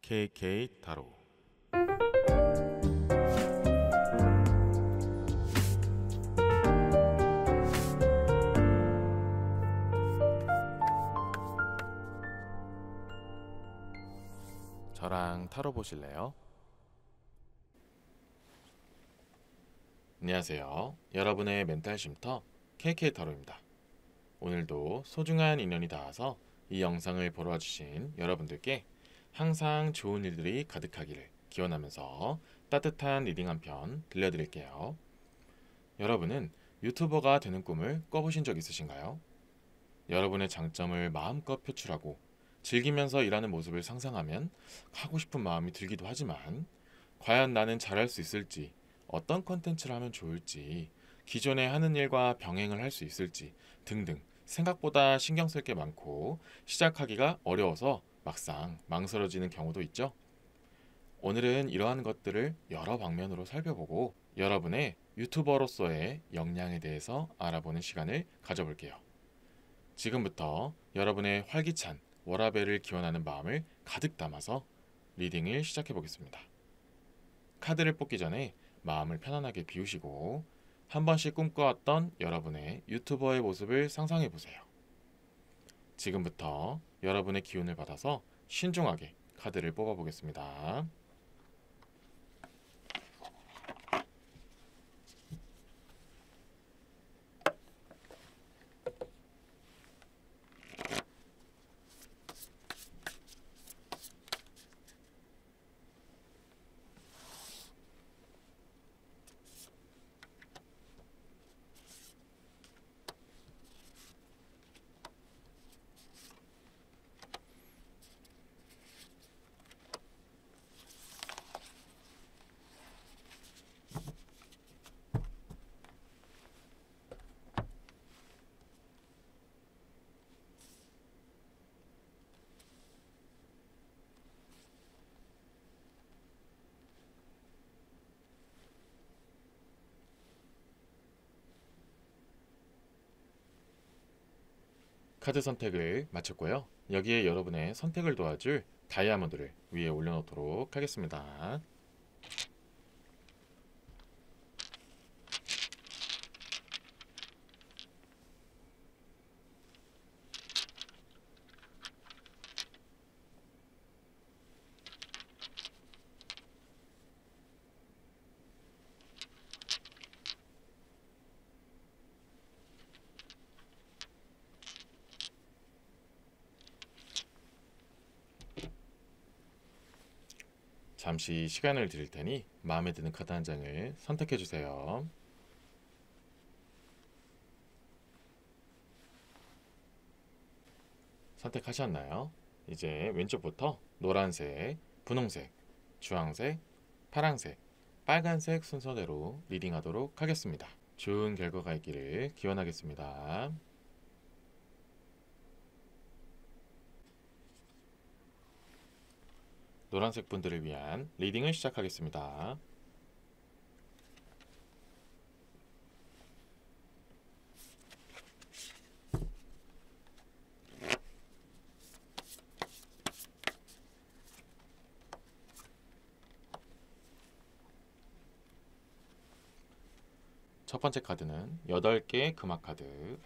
KK 타로. 저랑 타로 보실래요? 안녕하세요. 여러분의 멘탈 쉼터 KK 타로입니다. 오늘도 소중한 인연이 닿아서 이 영상을 보러 와주신 여러분들께 항상 좋은 일들이 가득하기를 기원하면서 따뜻한 리딩 한 편 들려드릴게요. 여러분은 유튜버가 되는 꿈을 꿔보신 적 있으신가요? 여러분의 장점을 마음껏 표출하고 즐기면서 일하는 모습을 상상하면 하고 싶은 마음이 들기도 하지만 과연 나는 잘할 수 있을지, 어떤 컨텐츠를 하면 좋을지, 기존에 하는 일과 병행을 할 수 있을지 등등 생각보다 신경 쓸 게 많고 시작하기가 어려워서 막상 망설여지는 경우도 있죠. 오늘은 이러한 것들을 여러 방면으로 살펴보고 여러분의 유튜버로서의 역량에 대해서 알아보는 시간을 가져볼게요. 지금부터 여러분의 활기찬 워라밸을 기원하는 마음을 가득 담아서 리딩을 시작해 보겠습니다. 카드를 뽑기 전에 마음을 편안하게 비우시고 한 번씩 꿈꿔왔던 여러분의 유튜버의 모습을 상상해 보세요. 지금부터 여러분의 기운을 받아서 신중하게 카드를 뽑아 보겠습니다. 카드 선택을 마쳤고요. 여기에 여러분의 선택을 도와줄 다이아몬드를 위에 올려놓도록 하겠습니다. 잠시 시간을 드릴 테니 마음에 드는 카드 한 장을 선택해 주세요. 선택하셨나요? 이제 왼쪽부터 노란색, 분홍색, 주황색, 파란색, 빨간색 순서대로 리딩하도록 하겠습니다. 좋은 결과가 있기를 기원하겠습니다. 노란색 분들을 위한 리딩을 시작하겠습니다. 첫 번째 카드는 8개의 금화 카드,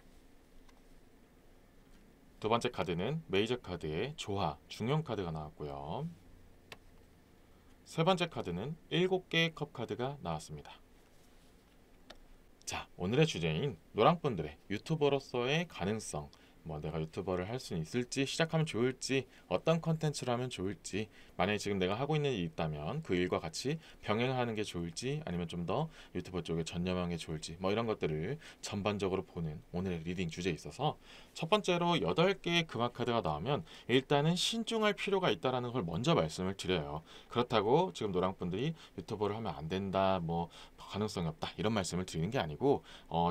두 번째 카드는 메이저 카드의 조화, 중용 카드가 나왔고요. 세 번째 카드는 7개의 컵 카드가 나왔습니다. 자, 오늘의 주제인 노랑분들의 유튜버로서의 가능성, 내가 유튜버를 할 수 있을지, 시작하면 좋을지, 어떤 컨텐츠를 하면 좋을지, 만약에 지금 내가 하고 있는 일이 있다면 그 일과 같이 병행하는 게 좋을지, 아니면 좀 더 유튜버 쪽에 전념하는 게 좋을지, 이런 것들을 전반적으로 보는 오늘의 리딩 주제에 있어서 첫 번째로 8개의 금화 카드가 나오면 일단은 신중할 필요가 있다는 걸 먼저 말씀을 드려요. 그렇다고 지금 노랑분들이 유튜버를 하면 안 된다, 가능성이 없다, 이런 말씀을 드리는 게 아니고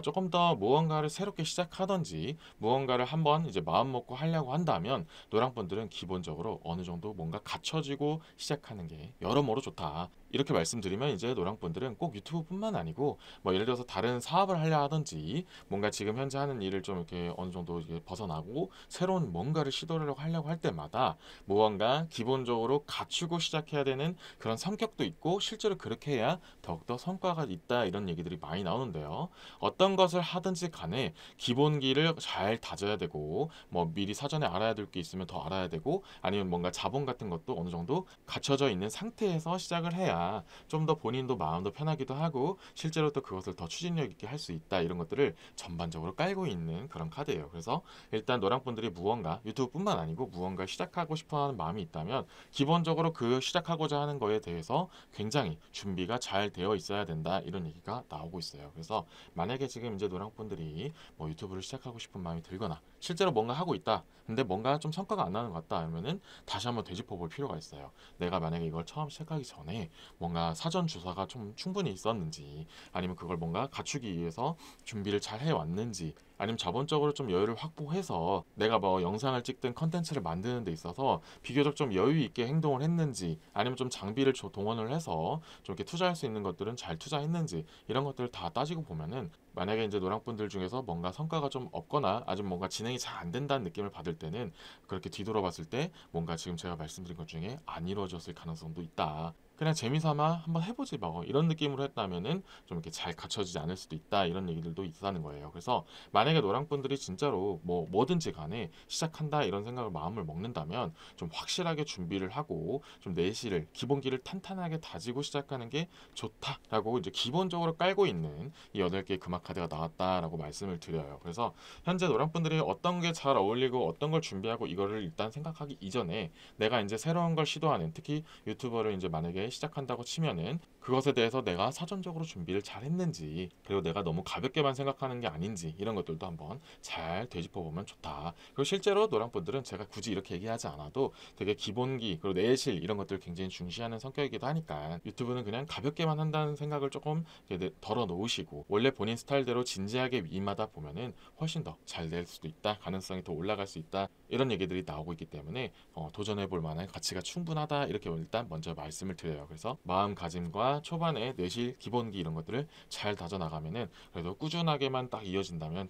조금 더 무언가를 새롭게 시작하던지 무언가를 한번 이제 마음 먹고 하려고 한다면 노랑분들은 기본적으로 어느 정도 뭔가 갖춰지고 시작하는 게 여러모로 좋다. 이렇게 말씀드리면 이제 노랑분들은 꼭 유튜브뿐만 아니고 뭐 예를 들어서 다른 사업을 하려 하든지 뭔가 지금 현재 하는 일을 좀 이렇게 어느 정도 이제 벗어나고 새로운 뭔가를 시도를 하려고 할 때마다 무언가 기본적으로 갖추고 시작해야 되는 그런 성격도 있고 실제로 그렇게 해야 더욱더 성과가 있다 이런 얘기들이 많이 나오는데요. 어떤 것을 하든지 간에 기본기를 잘 다져야 되고 뭐 미리 사전에 알아야 될 게 있으면 더 알아야 되고 아니면 뭔가 자본 같은 것도 어느 정도 갖춰져 있는 상태에서 시작을 해야 좀 더 본인도 마음도 편하기도 하고 실제로 또 그것을 더 추진력 있게 할 수 있다 이런 것들을 전반적으로 깔고 있는 그런 카드예요. 그래서 일단 노랑분들이 무언가 유튜브뿐만 아니고 무언가 시작하고 싶어하는 마음이 있다면 기본적으로 그 시작하고자 하는 거에 대해서 굉장히 준비가 잘 되어 있어야 된다 이런 얘기가 나오고 있어요. 그래서 만약에 지금 이제 노랑분들이 뭐 유튜브를 시작하고 싶은 마음이 들거나 실제로 뭔가 하고 있다 근데 뭔가 좀 성과가 안 나는 것 같다 하면은 다시 한번 되짚어 볼 필요가 있어요. 내가 만약에 이걸 처음 시작하기 전에 뭔가 사전 주사가 좀 충분히 있었는지 아니면 그걸 뭔가 갖추기 위해서 준비를 잘 해왔는지 아니면 자본적으로 좀 여유를 확보해서 내가 뭐 영상을 찍든 컨텐츠를 만드는 데 있어서 비교적 좀 여유 있게 행동을 했는지 아니면 좀 장비를 동원을 해서 좀 이렇게 투자할 수 있는 것들은 잘 투자했는지 이런 것들을 다 따지고 보면은 만약에 이제 노랑분들 중에서 뭔가 성과가 좀 없거나 아직 뭔가 진행이 잘 안 된다는 느낌을 받을 때는 그렇게 뒤돌아봤을 때 뭔가 지금 제가 말씀드린 것 중에 안 이루어졌을 가능성도 있다. 그냥 재미삼아 한번 해보지 뭐 이런 느낌으로 했다면은 좀 이렇게 잘 갖춰지지 않을 수도 있다 이런 얘기들도 있다는 거예요. 그래서 만약에 노랑분들이 진짜로 뭐 뭐든지 간에 시작한다 이런 생각을 마음을 먹는다면 좀 확실하게 준비를 하고 좀 내실을 기본기를 탄탄하게 다지고 시작하는 게 좋다라고 이제 기본적으로 깔고 있는 이 8개의 금화 카드가 나왔다라고 말씀을 드려요. 그래서 현재 노랑분들이 어떤 게 잘 어울리고 어떤 걸 준비하고 이거를 일단 생각하기 이전에 내가 이제 새로운 걸 시도하는 특히 유튜버를 이제 만약에 시작한다고 치면은 그것에 대해서 내가 사전적으로 준비를 잘 했는지 그리고 내가 너무 가볍게만 생각하는 게 아닌지 이런 것들도 한번 잘 되짚어 보면 좋다. 그리고 실제로 노랑분들은 제가 굳이 이렇게 얘기하지 않아도 되게 기본기 그리고 내실 이런 것들을 굉장히 중시하는 성격이기도 하니까 유튜브는 그냥 가볍게만 한다는 생각을 조금 덜어 놓으시고 원래 본인 스타일대로 진지하게 임하다 보면은 훨씬 더 잘 될 수도 있다. 가능성이 더 올라갈 수 있다. 이런 얘기들이 나오고 있기 때문에 도전해 볼 만한 가치가 충분하다. 이렇게 일단 먼저 말씀을 드려요. 그래서 마음가짐과 초반에 내실, 기본기 이런 것들을 잘 다져 나가면은 그래도 꾸준하게만 딱 이어진다면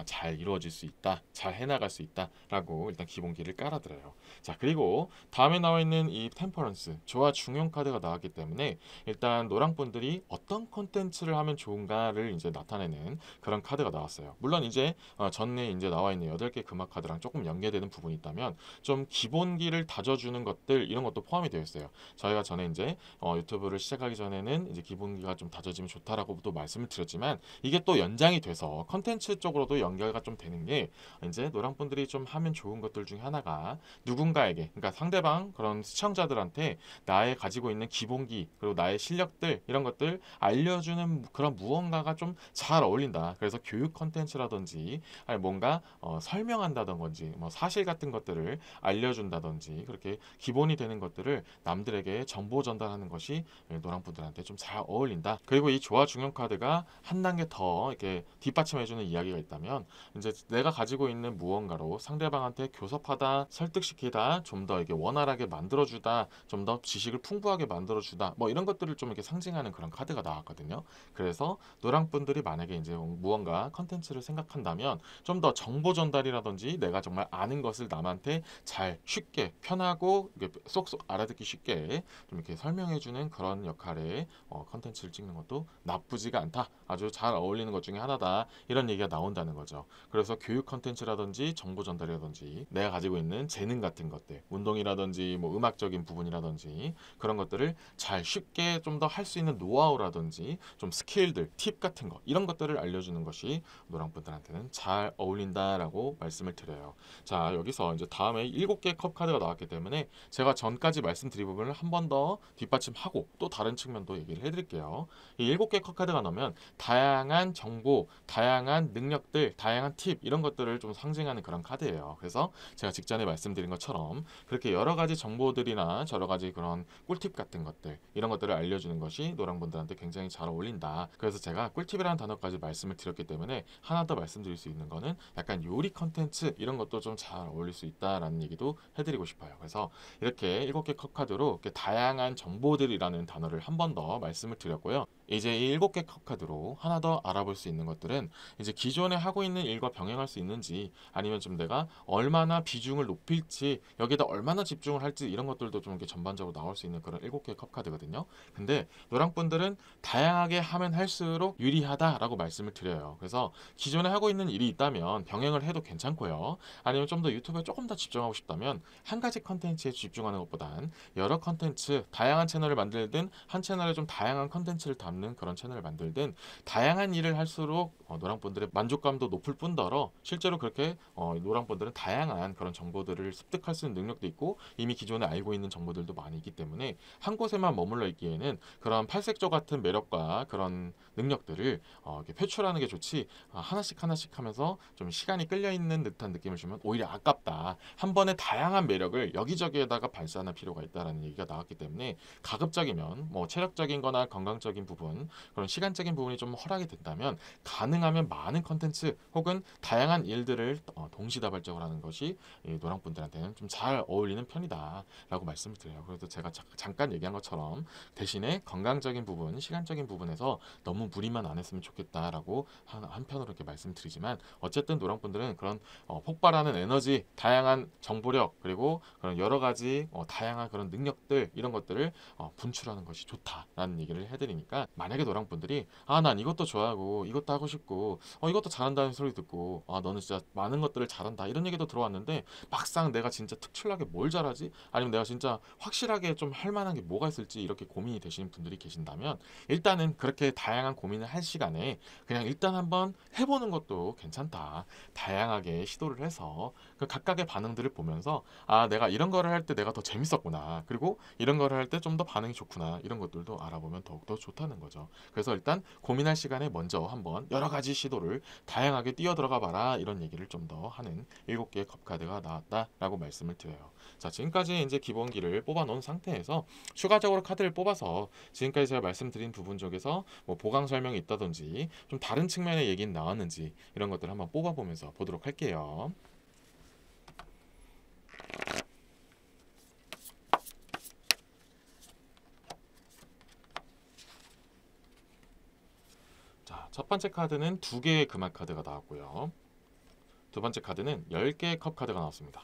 잘 이루어질 수 있다. 잘 해나갈 수 있다라고 일단 기본기를 깔아드려요. 자, 그리고 다음에 나와 있는 이 템퍼런스 조화 중용 카드가 나왔기 때문에 일단 노랑분들이 어떤 콘텐츠를 하면 좋은가를 이제 나타내는 그런 카드가 나왔어요. 물론 이제 전에 이제 나와 있는 8개 금화 카드랑 조금 연계되는 부분이 있다면 좀 기본기를 다져주는 것들 이런 것도 포함이 되어 있어요. 저희가 전에 이제 유튜브를 시작하기 전에는 이제 기본기가 좀 다져지면 좋다라고도 말씀을 드렸지만 이게 또 연장이 돼서 컨텐츠 쪽으로도 연결가 좀 되는 게 이제 노랑분들이 좀 하면 좋은 것들 중에 하나가 누군가에게 그러니까 상대방 그런 시청자들한테 나의 가지고 있는 기본기 그리고 나의 실력들 이런 것들 알려주는 그런 무언가가 좀 잘 어울린다. 그래서 교육 컨텐츠라든지 아니 뭔가 설명한다든지 뭐 사실 같은 것들을 알려준다든지 그렇게 기본이 되는 것들을 남들에게 정보 전달하는 것이 노랑분들한테 좀 잘 어울린다. 그리고 이 조화 중용 카드가 한 단계 더 이렇게 뒷받침해주는 이야기가 있다면 이제 내가 가지고 있는 무언가로 상대방한테 교섭하다, 설득시키다, 좀 더 이게 원활하게 만들어주다, 좀 더 지식을 풍부하게 만들어주다, 뭐 이런 것들을 좀 이렇게 상징하는 그런 카드가 나왔거든요. 그래서 노랑분들이 만약에 이제 무언가 컨텐츠를 생각한다면 좀 더 정보 전달이라든지 내가 정말 아는 것을 남한테 잘 쉽게 편하고 쏙쏙 알아듣기 쉽게 좀 이렇게 설명해주는 그런 역할의 컨텐츠를 찍는 것도 나쁘지가 않다. 아주 잘 어울리는 것 중에 하나다. 이런 얘기가 나온다는 거죠. 그래서 교육 컨텐츠라든지 정보 전달이라든지 내가 가지고 있는 재능 같은 것들, 운동이라든지 뭐 음악적인 부분이라든지 그런 것들을 잘 쉽게 좀 더 할 수 있는 노하우라든지 좀 스킬들, 팁 같은 거 이런 것들을 알려주는 것이 노랑분들한테는 잘 어울린다라고 말씀을 드려요. 자, 여기서 이제 다음에 7개 컵 카드가 나왔기 때문에 제가 전까지 말씀드린 부분을 한 번 더 뒷받침하고 또 다른 측면도 얘기를 해드릴게요. 이 7개 컵 카드가 나오면 다양한 정보, 다양한 능력들, 다양한 팁 이런 것들을 좀 상징하는 그런 카드예요. 그래서 제가 직전에 말씀드린 것처럼 그렇게 여러 가지 정보들이나 여러 가지 그런 꿀팁 같은 것들 이런 것들을 알려주는 것이 노랑분들한테 굉장히 잘 어울린다. 그래서 제가 꿀팁이라는 단어까지 말씀을 드렸기 때문에 하나 더 말씀드릴 수 있는 거는 약간 요리 컨텐츠 이런 것도 좀 잘 어울릴 수 있다라는 얘기도 해드리고 싶어요. 그래서 이렇게 7개 컵 카드로 이렇게 다양한 정보들이라는 단어를 한 번 번 더 말씀을 드렸고요. 이제 이 7개 컵 카드로 하나 더 알아볼 수 있는 것들은 이제 기존에 하고 있는 일과 병행할 수 있는지, 아니면 좀 내가 얼마나 비중을 높일지, 여기다 얼마나 집중을 할지, 이런 것들도 좀 이렇게 전반적으로 나올 수 있는 그런 7개의 컵 카드거든요. 근데 노랑분들은 다양하게 하면 할수록 유리하다라고 말씀을 드려요. 그래서 기존에 하고 있는 일이 있다면 병행을 해도 괜찮고요. 아니면 좀 더 유튜브에 조금 더 집중하고 싶다면 한 가지 컨텐츠에 집중하는 것보단 여러 컨텐츠, 다양한 채널을 만들든 한 채널에 좀 다양한 컨텐츠를 담는 그런 채널을 만들든 다양한 일을 할수록 노랑분들의 만족감도 높을 뿐더러 실제로 그렇게 노랑분들은 다양한 그런 정보들을 습득할 수 있는 능력도 있고 이미 기존에 알고 있는 정보들도 많이 있기 때문에 한 곳에만 머물러 있기에는 그런 팔색조 같은 매력과 그런 능력들을 이렇게 표출하는 게 좋지, 하나씩 하나씩 하면서 좀 시간이 끌려 있는 듯한 느낌을 주면 오히려 아깝다. 한 번에 다양한 매력을 여기저기에다가 발산할 필요가 있다라는 얘기가 나왔기 때문에 가급적이면 뭐 체력적인 거나 건강적인 부분, 그런 시간적인 부분이 좀 허락이 된다면 가능하면 많은 컨텐츠 혹은 다양한 일들을 동시다발적으로 하는 것이 이 노랑분들한테는 좀 잘 어울리는 편이다라고 말씀을 드려요. 그래서 제가 잠깐 얘기한 것처럼 대신에 건강적인 부분, 시간적인 부분에서 너무 무리만 안 했으면 좋겠다라고 한편으로 이렇게 말씀드리지만, 어쨌든 노랑분들은 그런 폭발하는 에너지, 다양한 정보력, 그리고 그런 여러 가지 다양한 그런 능력들, 이런 것들을 분출하는 것이 좋다라는 얘기를 해드리니까, 만약에 노랑분들이 난 이것도 좋아하고 이것도 하고 싶고 이것도 잘한다는 소리 듣고 너는 진짜 많은 것들을 잘한다, 이런 얘기도 들어왔는데 막상 내가 진짜 특출나게 뭘 잘하지? 아니면 내가 진짜 확실하게 좀 할 만한 게 뭐가 있을지 이렇게 고민이 되시는 분들이 계신다면, 일단은 그렇게 다양한 고민을 할 시간에 그냥 일단 한번 해보는 것도 괜찮다. 다양하게 시도를 해서 그 각각의 반응들을 보면서 내가 이런 거를 할 때 내가 더 재밌었구나, 그리고 이런 거를 할 때 좀 더 반응이 좋구나, 이런 것들도 알아보면 더욱더 좋다는 거죠. 그래서 일단 고민할 시간에 먼저 한번 여러 가지 시도를 다양하게 뛰어들어가 봐라, 이런 얘기를 좀 더 하는 7개의 컵카드가 나왔다라고 말씀을 드려요. 자, 지금까지 이제 기본기를 뽑아 놓은 상태에서 추가적으로 카드를 뽑아서 지금까지 제가 말씀드린 부분 쪽에서 뭐 보강 설명이 있다든지 좀 다른 측면의 얘기는 나왔는지, 이런 것들을 한번 뽑아보면서 보도록 할게요. 자, 첫 번째 카드는 2개의 금화 카드가 나왔고요. 두 번째 카드는 10개의 컵 카드가 나왔습니다.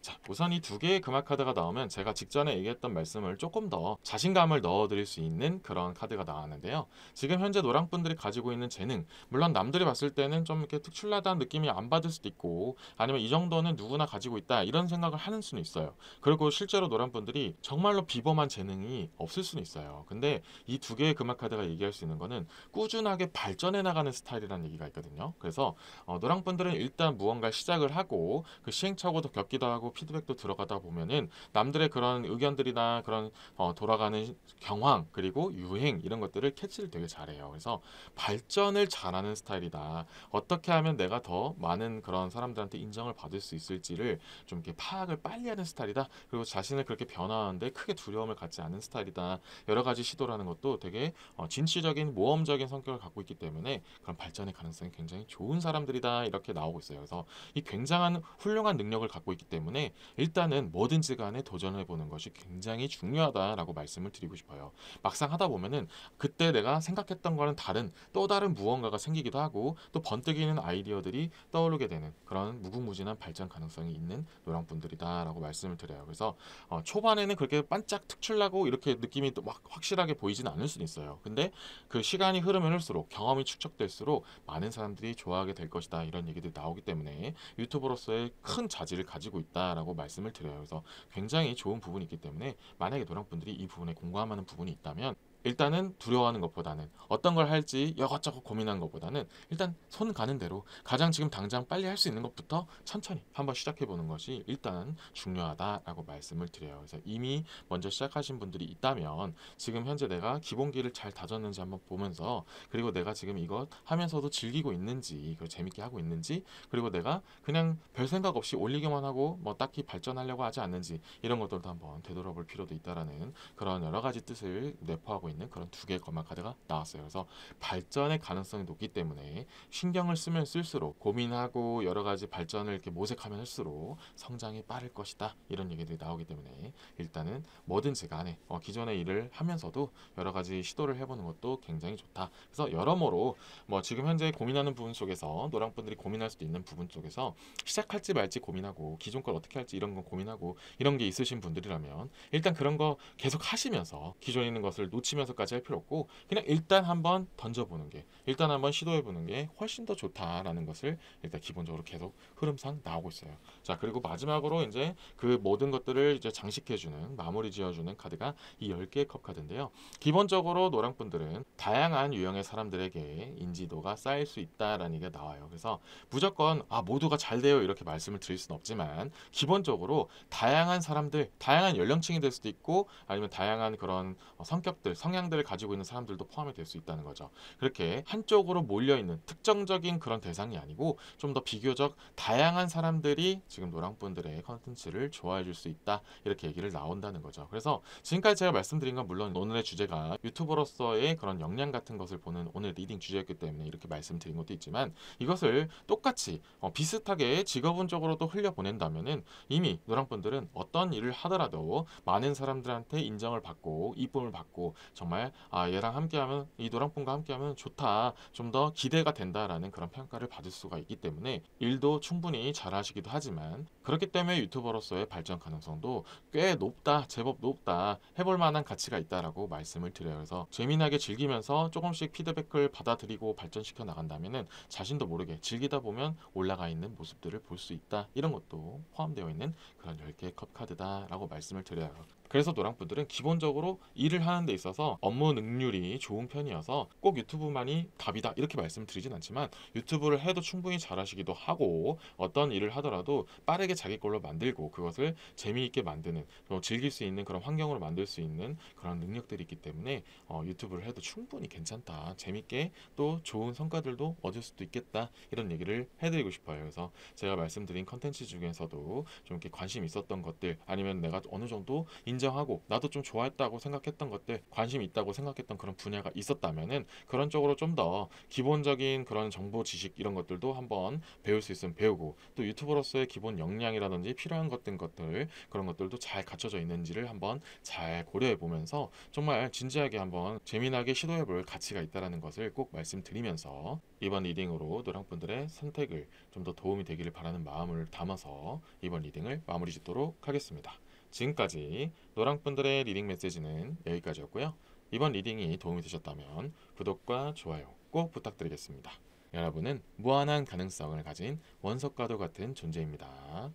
자, 우선 이 2개의 금화 카드가 나오면 제가 직전에 얘기했던 말씀을 조금 더 자신감을 넣어드릴 수 있는 그런 카드가 나왔는데요. 지금 현재 노랑분들이 가지고 있는 재능, 물론 남들이 봤을 때는 좀 이렇게 특출나다는 느낌이 안 받을 수도 있고, 아니면 이 정도는 누구나 가지고 있다, 이런 생각을 하는 수는 있어요. 그리고 실제로 노랑분들이 정말로 비범한 재능이 없을 수는 있어요. 근데 이 2개의 금화 카드가 얘기할 수 있는 거는 꾸준하게 발전해 나가는 스타일이라는 얘기가 있거든요. 그래서 노랑분들은 일단 무언가 시작을 하고 그 시행착오도 겪기도 하고 피드백도 들어가다 보면은 남들의 그런 의견들이나 그런 돌아가는 경황, 그리고 유행, 이런 것들을 캐치를 되게 잘해요. 그래서 발전을 잘하는 스타일이다. 어떻게 하면 내가 더 많은 그런 사람들한테 인정을 받을 수 있을지를 좀 이렇게 파악을 빨리 하는 스타일이다. 그리고 자신을 그렇게 변화하는데 크게 두려움을 갖지 않는 스타일이다. 여러 가지 시도라는 것도 되게 진취적인 모험적인 성격을 갖고 있기 때문에 그런 발전의 가능성이 굉장히 좋은 사람들이다, 이렇게 나오고 있어요. 그래서 이 굉장한 훌륭한 능력을 갖고 있기 때문에 일단은 뭐든지 간에 도전해 보는 것이 굉장히 중요하다라고 말씀을 드리고 싶어요. 막상 하다 보면은 그때 내가 생각했던 거는 다른, 또 다른 무언가가 생기기도 하고 또 번뜩이는 아이디어들이 떠오르게 되는 그런 무궁무진한 발전 가능성이 있는 노랑분들이다라고 말씀을 드려요. 그래서 초반에는 그렇게 반짝 특출나고 이렇게 느낌이 또 막 확실하게 보이지는 않을 수는 있어요. 근데 그 시간이 흐르면 흘수록, 경험이 축적될수록 많은 사람들이 좋아하게 될 것이다, 이런 얘기들이 나오기 때문에 유튜버로서의 큰 자질을 가지고 있다라고 말씀을 드려요. 그래서 굉장히 좋은 부분이 있기 때문에 만약에 노랑분들이 이 부분에 공감하는 부분이 있다면, 일단은 두려워하는 것보다는, 어떤 걸 할지 이것저것 고민하는 것보다는 일단 손 가는 대로 가장 지금 당장 빨리 할 수 있는 것부터 천천히 한번 시작해 보는 것이 일단 중요하다라고 말씀을 드려요. 그래서 이미 먼저 시작하신 분들이 있다면 지금 현재 내가 기본기를 잘 다졌는지 한번 보면서, 그리고 내가 지금 이것 하면서도 즐기고 있는지, 그리고 재밌게 하고 있는지, 그리고 내가 그냥 별 생각 없이 올리기만 하고 뭐 딱히 발전하려고 하지 않는지, 이런 것들도 한번 되돌아볼 필요도 있다라는 그런 여러 가지 뜻을 내포하고 있는 있는 그런 두 개의 거마 카드가 나왔어요. 그래서 발전의 가능성이 높기 때문에 신경을 쓰면 쓸수록 고민하고 여러 가지 발전을 이렇게 모색하면 할수록 성장이 빠를 것이다. 이런 얘기들이 나오기 때문에 일단은 뭐든지 간에 기존의 일을 하면서도 여러 가지 시도를 해보는 것도 굉장히 좋다. 그래서 여러모로 뭐 지금 현재 고민하는 부분 속에서 노랑분들이 고민할 수도 있는 부분 속에서 시작할지 말지 고민하고 기존 걸 어떻게 할지 이런 거 고민하고 이런 게 있으신 분들이라면 일단 그런 거 계속 하시면서 기존에 있는 것을 놓치면서까지 할 필요 없고 그냥 일단 한번 던져보는 게 일단 한번 시도해보는 게 훨씬 더 좋다라는 것을 일단 기본적으로 계속 흐름상 나오고 있어요. 자, 그리고 마지막으로 이제 그 모든 것들을 이제 장식해주는 마무리 지어주는 카드가 이 10개의 컵 카드인데요. 기본적으로 노랑분들은 다양한 유형의 사람들에게 인지도가 쌓일 수 있다라는 얘기가 나와요. 그래서 무조건 모두가 잘 돼요 이렇게 말씀을 드릴 수는 없지만 기본적으로 다양한 사람들, 다양한 연령층이 될 수도 있고 아니면 다양한 그런 성격들, 성향들을 가지고 있는 사람들도 포함이 될 수 있다는 거죠. 그렇게 한쪽으로 몰려있는 특정적인 그런 대상이 아니고 좀 더 비교적 다양한 사람들이 지금 노랑분들의 컨텐츠를 좋아해 줄 수 있다 이렇게 얘기를 나온다는 거죠. 그래서 지금까지 제가 말씀드린 건 물론 오늘의 주제가 유튜버로서의 그런 역량 같은 것을 보는 오늘 리딩 주제였기 때문에 이렇게 말씀드린 것도 있지만 이것을 똑같이 비슷하게 직업운적으로도 흘려보낸다면은 이미 노랑분들은 어떤 일을 하더라도 많은 사람들한테 인정을 받고 이쁨을 받고 정말 얘랑 함께하면 이 노랑분과 함께하면 좋다 좀 더 기대가 된다라는 그런 평가를 받을 수가 있기 때문에 일도 충분히 잘하시기도 하지만 그렇기 때문에 유튜버로서의 발전 가능성도 꽤 높다 제법 높다 해볼 만한 가치가 있다라고 말씀을 드려요. 그래서 재미나게 즐기면서 조금씩 피드백을 받아들이고 발전시켜 나간다면은 자신도 모르게 즐기다 보면 올라가 있는 모습들을 볼 수 있다. 이런 것도 포함되어 있는 그런 10개의 컵 카드다라고 말씀을 드려요. 그래서 노랑분들은 기본적으로 일을 하는 데 있어서 업무 능률이 좋은 편이어서 꼭 유튜브만이 답이다 이렇게 말씀드리진 않지만 유튜브를 해도 충분히 잘하시기도 하고 어떤 일을 하더라도 빠르게 자기 걸로 만들고 그것을 재미있게 만드는 즐길 수 있는 그런 환경으로 만들 수 있는 그런 능력들이 있기 때문에 유튜브를 해도 충분히 괜찮다. 재밌게 또 좋은 성과들도 얻을 수도 있겠다. 이런 얘기를 해드리고 싶어요. 그래서 제가 말씀드린 컨텐츠 중에서도 좀 이렇게 관심 있었던 것들 아니면 내가 어느 정도 인정하고 나도 좀 좋아했다고 생각했던 것들 관심 있다고 생각했던 그런 분야가 있었다면은 그런 쪽으로 좀 더 기본적인 그런 정보 지식 이런 것들도 한번 배울 수 있으면 배우고 또 유튜버로서의 기본 역량이라든지 필요한 것들 그런 것들도 잘 갖춰져 있는지를 한번 잘 고려해 보면서 정말 진지하게 한번 재미나게 시도해 볼 가치가 있다는 것을 꼭 말씀드리면서 이번 리딩으로 노랑분들의 선택을 좀 더 도움이 되기를 바라는 마음을 담아서 이번 리딩을 마무리 짓도록 하겠습니다. 지금까지 노랑분들의 리딩 메시지는 여기까지였고요. 이번 리딩이 도움이 되셨다면 구독과 좋아요 꼭 부탁드리겠습니다. 여러분은 무한한 가능성을 가진 원석과도 같은 존재입니다.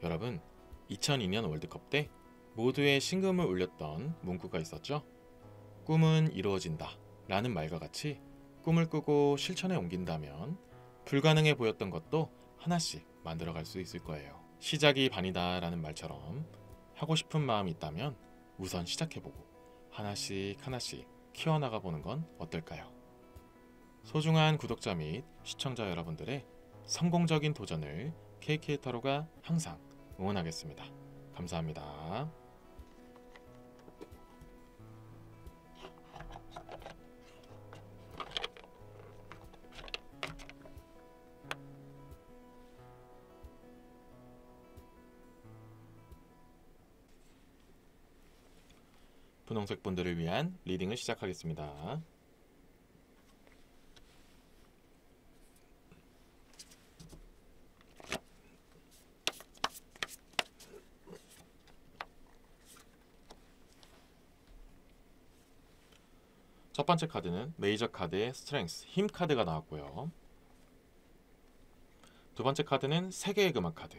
여러분, 2002년 월드컵 때 모두의 심금을 울렸던 문구가 있었죠? 꿈은 이루어진다 라는 말과 같이 꿈을 꾸고 실천에 옮긴다면 불가능해 보였던 것도 하나씩 만들어갈 수 있을 거예요. 시작이 반이다 라는 말처럼 하고 싶은 마음이 있다면 우선 시작해보고 하나씩 키워나가 보는 건 어떨까요? 소중한 구독자 및 시청자 여러분들의 성공적인 도전을 KK타로가 항상 응원하겠습니다. 감사합니다. 분홍색 분들을 위한 리딩을 시작하겠습니다. 첫 번째 카드는 메이저 카드의 스트렝스, 힘 카드가 나왔고요. 두 번째 카드는 세계의 금화 카드.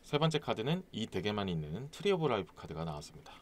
세 번째 카드는 이 덱에만 있는 트리 오브 라이프 카드가 나왔습니다.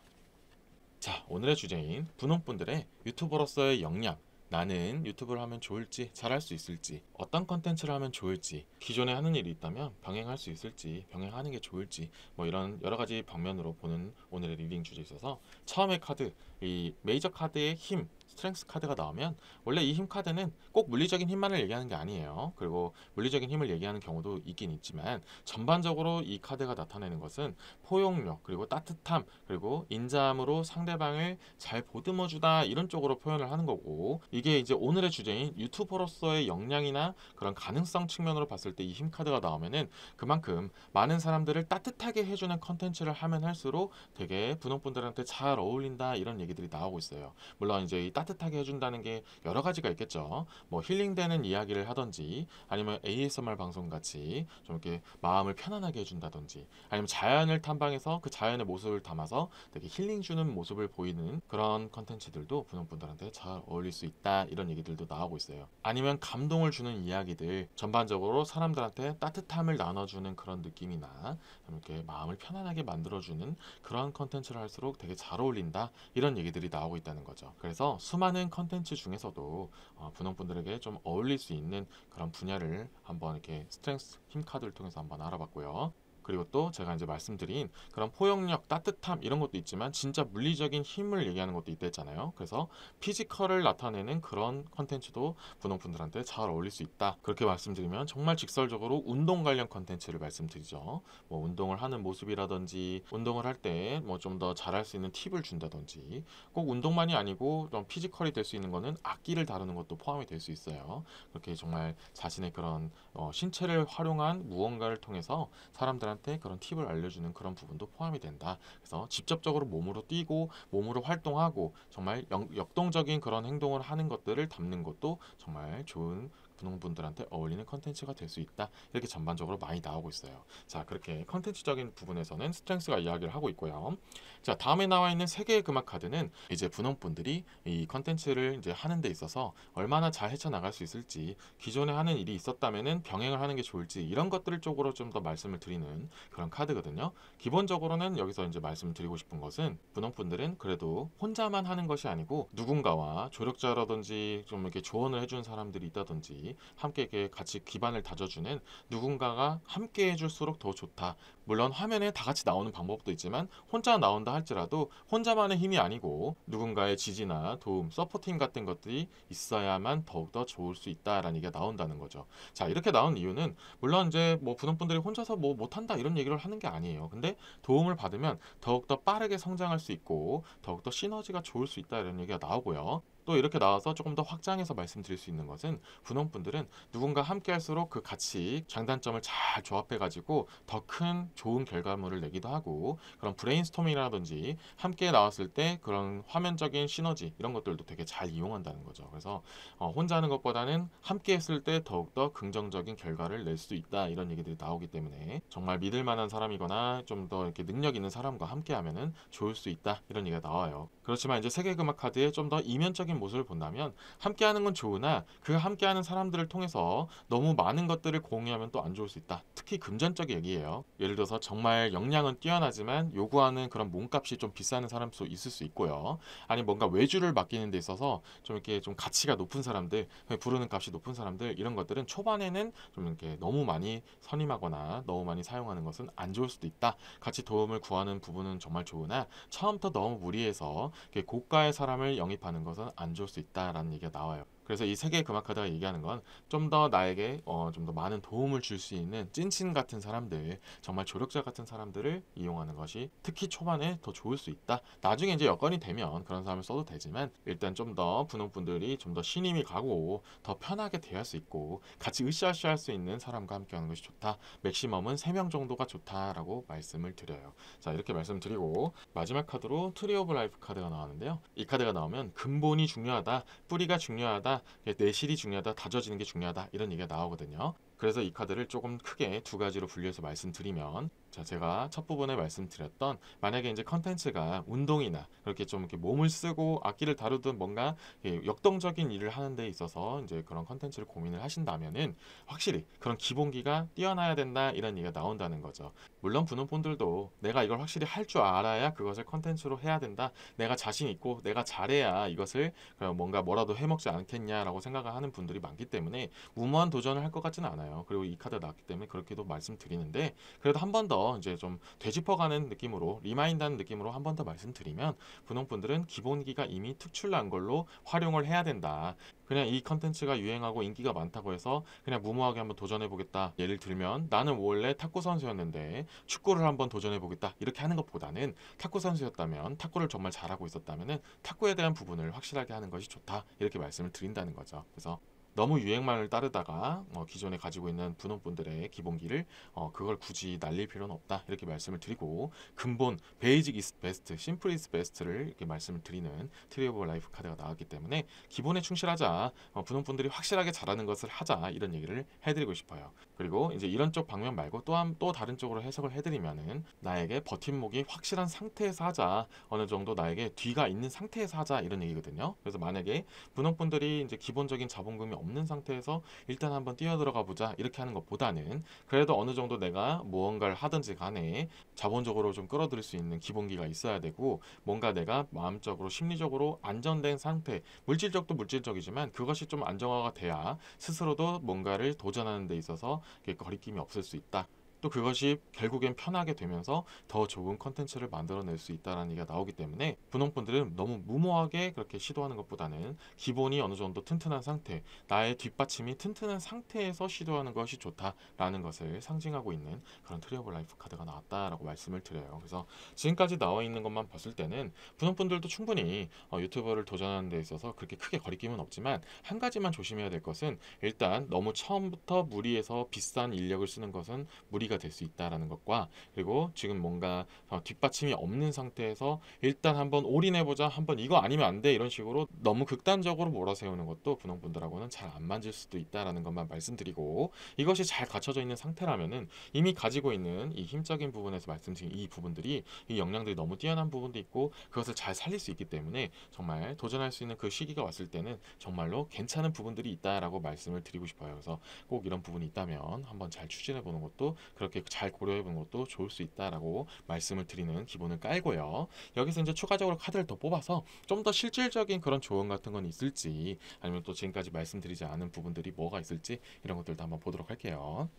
자, 오늘의 주제인 분홍분들의 유튜버로서의 역량, 나는 유튜브를 하면 좋을지, 잘할 수 있을지, 어떤 컨텐츠를 하면 좋을지, 기존에 하는 일이 있다면 병행할 수 있을지, 병행하는 게 좋을지, 뭐 이런 여러 가지 방면으로 보는 오늘의 리딩 주제에 있어서 처음의 카드, 이 메이저 카드의 힘, 스트렝스 카드가 나오면 원래 이 힘 카드는 꼭 물리적인 힘만을 얘기하는 게 아니에요. 그리고 물리적인 힘을 얘기하는 경우도 있긴 있지만 전반적으로 이 카드가 나타내는 것은 포용력 그리고 따뜻함 그리고 인자함으로 상대방을 잘 보듬어주다 이런 쪽으로 표현을 하는 거고, 이게 이제 오늘의 주제인 유튜버로서의 역량이나 그런 가능성 측면으로 봤을 때 이 힘 카드가 나오면은 그만큼 많은 사람들을 따뜻하게 해주는 컨텐츠를 하면 할수록 되게 분홍분들한테 잘 어울린다 이런 얘기들이 나오고 있어요. 물론 이제 이 따뜻하게 해준다는 게 여러 가지가 있겠죠. 뭐 힐링되는 이야기를 하던지 아니면 ASMR 방송 같이 좀 이렇게 마음을 편안하게 해준다든지 아니면 자연을 탐방해서 그 자연의 모습을 담아서 되게 힐링 주는 모습을 보이는 그런 컨텐츠들도 분홍분들한테 잘 어울릴 수 있다 이런 얘기들도 나오고 있어요. 아니면 감동을 주는 이야기들, 전반적으로 사람들한테 따뜻함을 나눠주는 그런 느낌이나 이렇게 마음을 편안하게 만들어주는 그런 컨텐츠를 할수록 되게 잘 어울린다 이런 얘기들이 나오고 있다는 거죠. 그래서 수많은 컨텐츠 중에서도 분홍분들에게 좀 어울릴 수 있는 그런 분야를 한번 이렇게 스트렝스 힘 카드를 통해서 한번 알아봤고요. 그리고 또 제가 이제 말씀드린 그런 포용력, 따뜻함 이런 것도 있지만 진짜 물리적인 힘을 얘기하는 것도 있다 했잖아요. 그래서 피지컬을 나타내는 그런 컨텐츠도 분홍분들한테 잘 어울릴 수 있다. 그렇게 말씀드리면 정말 직설적으로 운동 관련 컨텐츠를 말씀드리죠. 뭐 운동을 하는 모습이라든지 운동을 할 때 뭐 좀 더 잘할 수 있는 팁을 준다든지, 꼭 운동만이 아니고 좀 피지컬이 될 수 있는 거는 악기를 다루는 것도 포함이 될 수 있어요. 그렇게 정말 자신의 그런 신체를 활용한 무언가를 통해서 사람들한테 그런 팁을 알려주는 그런 부분도 포함이 된다. 그래서 직접적으로 몸으로 뛰고 몸으로 활동하고 정말 역동적인 그런 행동을 하는 것들을 담는 것도 정말 좋은 분홍분들한테 어울리는 컨텐츠가 될 수 있다. 이렇게 전반적으로 많이 나오고 있어요. 자, 그렇게 컨텐츠적인 부분에서는 스트렝스가 이야기를 하고 있고요. 자, 다음에 나와 있는 세 개의 금악 카드는 이제 분홍분들이 이 컨텐츠를 이제 하는 데 있어서 얼마나 잘 헤쳐나갈 수 있을지, 기존에 하는 일이 있었다면은 병행을 하는 게 좋을지 이런 것들을 쪽으로 좀 더 말씀을 드리는 그런 카드거든요. 기본적으로는 여기서 이제 말씀드리고 싶은 것은 분홍분들은 그래도 혼자만 하는 것이 아니고 누군가와 조력자라든지 좀 이렇게 조언을 해주는 사람들이 있다든지 함께 이렇게 같이 기반을 다져주는 누군가가 함께 해줄수록 더 좋다. 물론 화면에 다 같이 나오는 방법도 있지만 혼자 나온다 할지라도 혼자만의 힘이 아니고 누군가의 지지나 도움, 서포팅 같은 것들이 있어야만 더욱더 좋을 수 있다라는 얘기가 나온다는 거죠. 자, 이렇게 나온 이유는 물론 이제 뭐 분홍분들이 혼자서 뭐 못한다 이런 얘기를 하는 게 아니에요. 근데 도움을 받으면 더욱더 빠르게 성장할 수 있고 더욱더 시너지가 좋을 수 있다 이런 얘기가 나오고요. 또 이렇게 나와서 조금 더 확장해서 말씀드릴 수 있는 것은 분홍분들은 누군가 함께 할수록 그 같이 장단점을 잘 조합해 가지고 더 큰 좋은 결과물을 내기도 하고, 그런 브레인스토밍이라든지 함께 나왔을 때 그런 화면적인 시너지 이런 것들도 되게 잘 이용한다는 거죠. 그래서 혼자 하는 것보다는 함께 했을 때 더욱더 긍정적인 결과를 낼 수 있다 이런 얘기들이 나오기 때문에 정말 믿을 만한 사람이거나 좀 더 이렇게 능력 있는 사람과 함께 하면은 좋을 수 있다 이런 얘기가 나와요. 그렇지만 이제 세계금악 카드의 좀 더 이면적인 모습을 본다면 함께하는 건 좋으나 그 함께하는 사람들을 통해서 너무 많은 것들을 공유하면 또 안 좋을 수 있다. 특히 금전적 얘기예요. 예를 들어서 정말 역량은 뛰어나지만 요구하는 그런 몸값이 좀 비싼 사람도 있을 수 있고요. 아니 뭔가 외주를 맡기는 데 있어서 좀 이렇게 좀 가치가 높은 사람들, 부르는 값이 높은 사람들 이런 것들은 초반에는 좀 이렇게 너무 많이 선임하거나 너무 많이 사용하는 것은 안 좋을 수도 있다. 같이 도움을 구하는 부분은 정말 좋으나 처음부터 너무 무리해서 고가의 사람을 영입하는 것은 안 좋을 수 있다라는 얘기가 나와요. 그래서 이 세계의 금악 카드가 얘기하는 건 좀 더 나에게 좀 더 많은 도움을 줄 수 있는 찐친 같은 사람들, 정말 조력자 같은 사람들을 이용하는 것이 특히 초반에 더 좋을 수 있다. 나중에 이제 여건이 되면 그런 사람을 써도 되지만 일단 좀 더 분홍분들이 좀 더 신임이 가고 더 편하게 대할 수 있고 같이 으쌰으쌰 할 수 있는 사람과 함께 하는 것이 좋다. 맥시멈은 3명 정도가 좋다라고 말씀을 드려요. 자, 이렇게 말씀드리고 마지막 카드로 트리 오브 라이프 카드가 나왔는데요. 이 카드가 나오면 근본이 중요하다, 뿌리가 중요하다, 내실이 중요하다, 다져지는 게 중요하다 이런 얘기가 나오거든요. 그래서 이 카드를 조금 크게 두 가지로 분류해서 말씀드리면, 자, 제가 첫 부분에 말씀드렸던 만약에 이제 컨텐츠가 운동이나 그렇게 좀 이렇게 몸을 쓰고 악기를 다루든 뭔가 역동적인 일을 하는 데 있어서 이제 그런 컨텐츠를 고민을 하신다면은 확실히 그런 기본기가 뛰어나야 된다 이런 얘기가 나온다는 거죠. 물론 분홍분들도 내가 이걸 확실히 할 줄 알아야 그것을 컨텐츠로 해야 된다, 내가 자신 있고 내가 잘해야 이것을 뭔가 뭐라도 해먹지 않겠냐라고 생각을 하는 분들이 많기 때문에 무모한 도전을 할 것 같지는 않아요. 그리고 이 카드 나왔기 때문에 그렇게도 말씀드리는데, 그래도 한 번 더 더 이제 좀 되짚어가는 느낌으로 리마인드하는 느낌으로 한 번 더 말씀드리면 분홍분들은 기본기가 이미 특출난 걸로 활용을 해야 된다. 그냥 이 컨텐츠가 유행하고 인기가 많다고 해서 그냥 무모하게 한번 도전해보겠다. 예를 들면 나는 원래 탁구 선수였는데 축구를 한번 도전해보겠다. 이렇게 하는 것보다는 탁구 선수였다면 탁구를 정말 잘하고 있었다면은 탁구에 대한 부분을 확실하게 하는 것이 좋다. 이렇게 말씀을 드린다는 거죠. 그래서 너무 유행만을 따르다가 기존에 가지고 있는 분홍분들의 기본기를 그걸 굳이 날릴 필요는 없다 이렇게 말씀을 드리고 근본 베이직 이스 베스트 심플 이스 베스트를 이렇게 말씀을 드리는 트리 오브 라이프 카드가 나왔기 때문에 기본에 충실하자 분홍분들이 확실하게 잘하는 것을 하자 이런 얘기를 해드리고 싶어요. 그리고 이제 이런 쪽 방면 말고 또 다른 쪽으로 해석을 해드리면은 나에게 버팀목이 확실한 상태에서 하자 어느 정도 나에게 뒤가 있는 상태에서 하자 이런 얘기거든요. 그래서 만약에 분홍분들이 이제 기본적인 자본금이 없는 상태에서 일단 한번 뛰어들어가 보자 이렇게 하는 것보다는 그래도 어느 정도 내가 무언가를 하든지 간에 자본적으로 좀 끌어들일 수 있는 기본기가 있어야 되고 뭔가 내가 마음적으로 심리적으로 안정된 상태 물질적도 물질적이지만 그것이 좀 안정화가 돼야 스스로도 뭔가를 도전하는 데 있어서 거리낌이 없을 수 있다. 또 그것이 결국엔 편하게 되면서 더 좋은 컨텐츠를 만들어낼 수 있다는 얘기가 나오기 때문에 분홍분들은 너무 무모하게 그렇게 시도하는 것보다는 기본이 어느 정도 튼튼한 상태, 나의 뒷받침이 튼튼한 상태에서 시도하는 것이 좋다라는 것을 상징하고 있는 그런 트리 오브 라이프 카드가 나왔다라고 말씀을 드려요. 그래서 지금까지 나와 있는 것만 봤을 때는 분홍분들도 충분히 유튜버를 도전하는 데 있어서 그렇게 크게 거리낌은 없지만 한 가지만 조심해야 될 것은 일단 너무 처음부터 무리해서 비싼 인력을 쓰는 것은 무리가 될 수 있다라는 것과 그리고 지금 뭔가 뒷받침이 없는 상태에서 일단 한번 올인해보자 한번 이거 아니면 안 돼 이런 식으로 너무 극단적으로 몰아세우는 것도 분홍분들하고는 잘 안 맞을 수도 있다라는 것만 말씀드리고 이것이 잘 갖춰져 있는 상태라면은 이미 가지고 있는 이 힘적인 부분에서 말씀드린 이 부분들이 이 역량들이 너무 뛰어난 부분도 있고 그것을 잘 살릴 수 있기 때문에 정말 도전할 수 있는 그 시기가 왔을 때는 정말로 괜찮은 부분들이 있다라고 말씀을 드리고 싶어요. 그래서 꼭 이런 부분이 있다면 한번 잘 추진해 보는 것도 그렇게 잘 고려해 보는 것도 좋을 수 있다라고 말씀을 드리는 기본을 깔고요. 여기서 이제 추가적으로 카드를 더 뽑아서 좀 더 실질적인 그런 조언 같은 건 있을지 아니면 또 지금까지 말씀드리지 않은 부분들이 뭐가 있을지 이런 것들도 한번 보도록 할게요.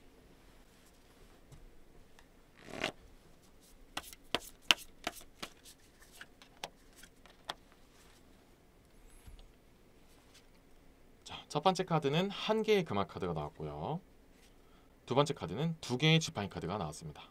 자, 첫 번째 카드는 한 개의 금화 카드가 나왔고요. 두 번째 카드는 두 개의 지팡이 카드가 나왔습니다.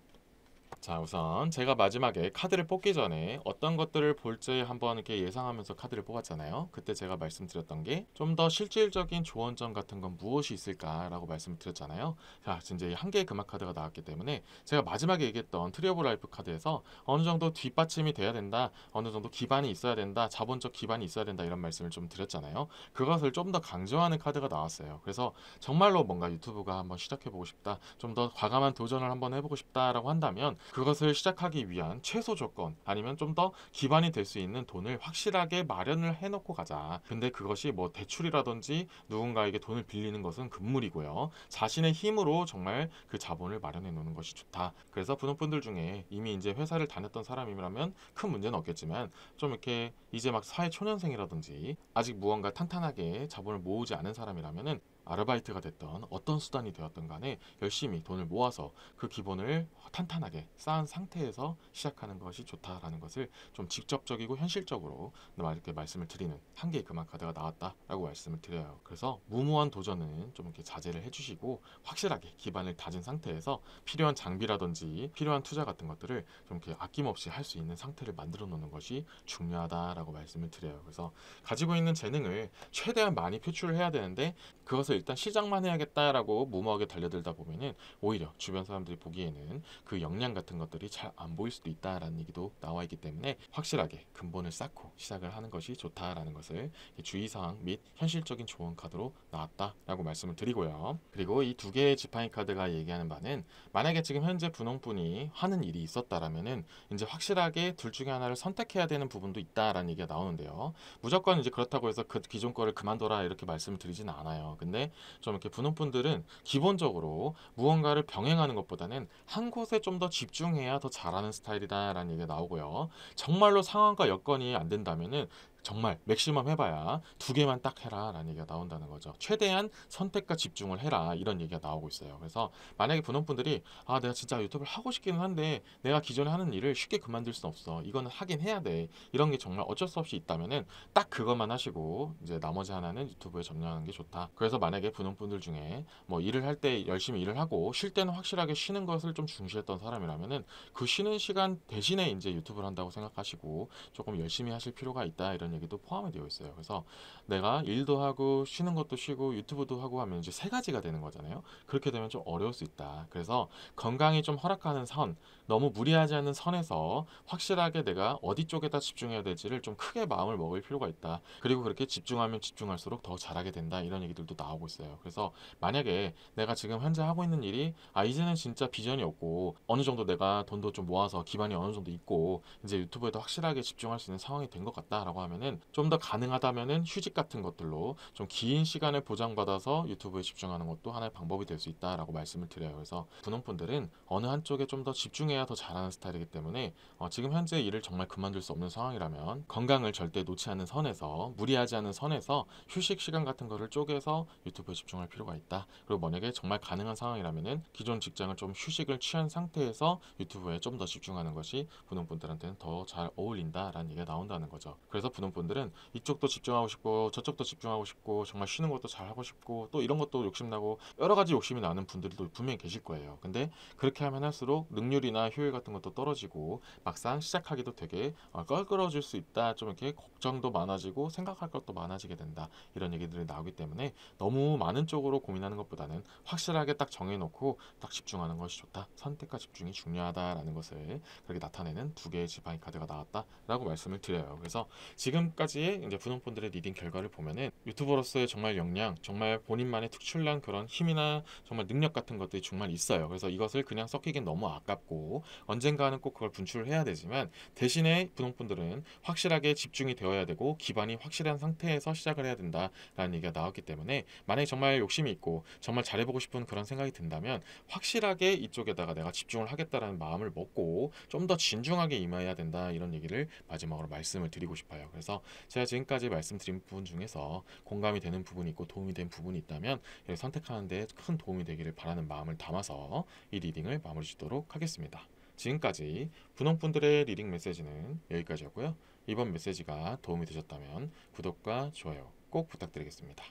자, 우선 제가 마지막에 카드를 뽑기 전에 어떤 것들을 볼지 한번 이렇게 예상하면서 카드를 뽑았잖아요. 그때 제가 말씀드렸던 게 좀 더 실질적인 조언점 같은 건 무엇이 있을까라고 말씀드렸잖아요. 자, 이제 한 개의 금화 카드가 나왔기 때문에 제가 마지막에 얘기했던 트리 오브 라이프 카드에서 어느 정도 뒷받침이 돼야 된다, 어느 정도 기반이 있어야 된다, 자본적 기반이 있어야 된다 이런 말씀을 좀 드렸잖아요. 그것을 좀 더 강조하는 카드가 나왔어요. 그래서 정말로 뭔가 유튜브가 한번 시작해보고 싶다, 좀 더 과감한 도전을 한번 해보고 싶다라고 한다면 그것을 시작하기 위한 최소 조건 아니면 좀 더 기반이 될 수 있는 돈을 확실하게 마련을 해놓고 가자. 근데 그것이 뭐 대출이라든지 누군가에게 돈을 빌리는 것은 금물이고요. 자신의 힘으로 정말 그 자본을 마련해 놓는 것이 좋다. 그래서 분홍분들 중에 이미 이제 회사를 다녔던 사람이라면 큰 문제는 없겠지만 좀 이렇게 이제 막 사회 초년생이라든지 아직 무언가 탄탄하게 자본을 모으지 않은 사람이라면은 아르바이트가 됐던 어떤 수단이 되었던 간에 열심히 돈을 모아서 그 기본을 탄탄하게 쌓은 상태에서 시작하는 것이 좋다라는 것을 좀 직접적이고 현실적으로 이렇게 말씀을 드리는 한 개의 금화 카드가 나왔다라고 말씀을 드려요. 그래서 무모한 도전은 좀 이렇게 자제를 해주시고 확실하게 기반을 다진 상태에서 필요한 장비라든지 필요한 투자 같은 것들을 좀 이렇게 아낌없이 할 수 있는 상태를 만들어 놓는 것이 중요하다라고 말씀을 드려요. 그래서 가지고 있는 재능을 최대한 많이 표출을 해야 되는데 그것을 일단 시작만 해야겠다라고 무모하게 달려들다 보면은 오히려 주변 사람들이 보기에는 그 역량 같은 것들이 잘 안 보일 수도 있다라는 얘기도 나와 있기 때문에 확실하게 근본을 쌓고 시작을 하는 것이 좋다라는 것을 주의사항 및 현실적인 조언 카드로 나왔다라고 말씀을 드리고요. 그리고 이 두 개의 지팡이 카드가 얘기하는 바는 만약에 지금 현재 분홍분이 하는 일이 있었다라면은 이제 확실하게 둘 중에 하나를 선택해야 되는 부분도 있다라는 얘기가 나오는데요. 무조건 이제 그렇다고 해서 그 기존 거를 그만둬라 이렇게 말씀을 드리진 않아요. 근데 좀 이렇게 분홍분들은 기본적으로 무언가를 병행하는 것보다는 한 곳에 좀 더 집중해야 더 잘하는 스타일이다라는 얘기가 나오고요. 정말로 상황과 여건이 안 된다면은 정말 맥시멈 해봐야 두 개만 딱 해라 라는 얘기가 나온다는 거죠. 최대한 선택과 집중을 해라 이런 얘기가 나오고 있어요. 그래서 만약에 분원분들이 내가 진짜 유튜브를 하고 싶기는 한데 내가 기존에 하는 일을 쉽게 그만둘 수는 없어, 이거는 하긴 해야 돼, 이런 게 정말 어쩔 수 없이 있다면은 딱 그것만 하시고 이제 나머지 하나는 유튜브에 전념하는 게 좋다. 그래서 만약에 분원분들 중에 뭐 일을 할 때 열심히 일을 하고 쉴 때는 확실하게 쉬는 것을 좀 중시했던 사람이라면은 그 쉬는 시간 대신에 이제 유튜브를 한다고 생각하시고 조금 열심히 하실 필요가 있다, 이런 얘기도 포함이 되어 있어요. 그래서 내가 일도 하고 쉬는 것도 쉬고 유튜브도 하고 하면 이제 세 가지가 되는 거잖아요. 그렇게 되면 좀 어려울 수 있다. 그래서 건강이 좀 허락하는 선, 너무 무리하지 않은 선에서 확실하게 내가 어디 쪽에다 집중해야 될지를 좀 크게 마음을 먹을 필요가 있다. 그리고 그렇게 집중하면 집중할수록 더 잘하게 된다, 이런 얘기들도 나오고 있어요. 그래서 만약에 내가 지금 현재 하고 있는 일이 이제는 진짜 비전이 없고 어느 정도 내가 돈도 좀 모아서 기반이 어느 정도 있고 이제 유튜브에도 확실하게 집중할 수 있는 상황이 된 것 같다라고 하면은 좀 더 가능하다면은 휴직 같은 것들로 좀 긴 시간을 보장받아서 유튜브에 집중하는 것도 하나의 방법이 될 수 있다라고 말씀을 드려요. 그래서 분홍분들은 어느 한쪽에 좀 더 집중해야 더 잘하는 스타일이기 때문에 지금 현재 일을 정말 그만둘 수 없는 상황이라면 건강을 절대 놓지 않는 선에서, 무리하지 않은 선에서 휴식 시간 같은 거를 쪼개서 유튜브에 집중할 필요가 있다. 그리고 만약에 정말 가능한 상황이라면은 기존 직장을 좀 휴식을 취한 상태에서 유튜브에 좀 더 집중하는 것이 분홍분들한테는 더 잘 어울린다라는 얘기가 나온다는 거죠. 그래서 분홍분들은 이쪽도 집중하고 싶고 저쪽도 집중하고 싶고 정말 쉬는 것도 잘 하고 싶고 또 이런 것도 욕심나고 여러 가지 욕심이 나는 분들도 분명히 계실 거예요. 근데 그렇게 하면 할수록 능률이나 효율 같은 것도 떨어지고 막상 시작하기도 되게 껄끄러질 수 있다, 좀 이렇게 걱정도 많아지고 생각할 것도 많아지게 된다, 이런 얘기들이 나오기 때문에 너무 많은 쪽으로 고민하는 것보다는 확실하게 딱 정해놓고 딱 집중하는 것이 좋다, 선택과 집중이 중요하다라는 것을 그렇게 나타내는 두 개의 지팡이 카드가 나왔다라고 말씀을 드려요. 그래서 지금까지의 이제 분홍분들의 리딩 결과를 보면은 유튜버로서의 정말 역량, 정말 본인만의 특출난 그런 힘이나 정말 능력 같은 것들이 정말 있어요. 그래서 이것을 그냥 섞이긴 너무 아깝고 언젠가는 꼭 그걸 분출을 해야 되지만 대신에 분홍분들은 확실하게 집중이 되어야 되고 기반이 확실한 상태에서 시작을 해야 된다라는 얘기가 나왔기 때문에 만약에 정말 욕심이 있고 정말 잘해보고 싶은 그런 생각이 든다면 확실하게 이쪽에다가 내가 집중을 하겠다라는 마음을 먹고 좀 더 진중하게 임해야 된다, 이런 얘기를 마지막으로 말씀을 드리고 싶어요. 그래서 제가 지금까지 말씀드린 부분 중에서 공감이 되는 부분이 있고 도움이 된 부분이 있다면 선택하는 데 큰 도움이 되기를 바라는 마음을 담아서 이 리딩을 마무리 짓도록 하겠습니다. 지금까지 분홍분들의 리딩 메시지는 여기까지였고요. 이번 메시지가 도움이 되셨다면 구독과 좋아요 꼭 부탁드리겠습니다.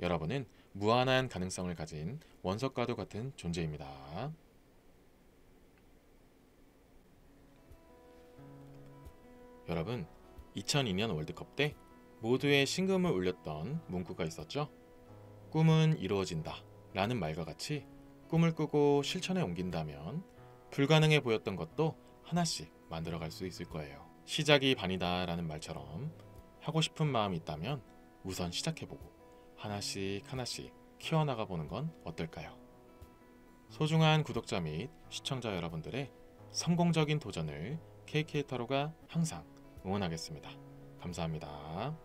여러분은 무한한 가능성을 가진 원석과도 같은 존재입니다. 여러분, 2002년 월드컵 때 모두의 심금을 울렸던 문구가 있었죠? 꿈은 이루어진다 라는 말과 같이 꿈을 꾸고 실천에 옮긴다면 불가능해 보였던 것도 하나씩 만들어갈 수 있을 거예요. 시작이 반이다 라는 말처럼 하고 싶은 마음이 있다면 우선 시작해보고 하나씩 하나씩 키워나가 보는 건 어떨까요? 소중한 구독자 및 시청자 여러분들의 성공적인 도전을 KK타로가 항상 응원하겠습니다. 감사합니다.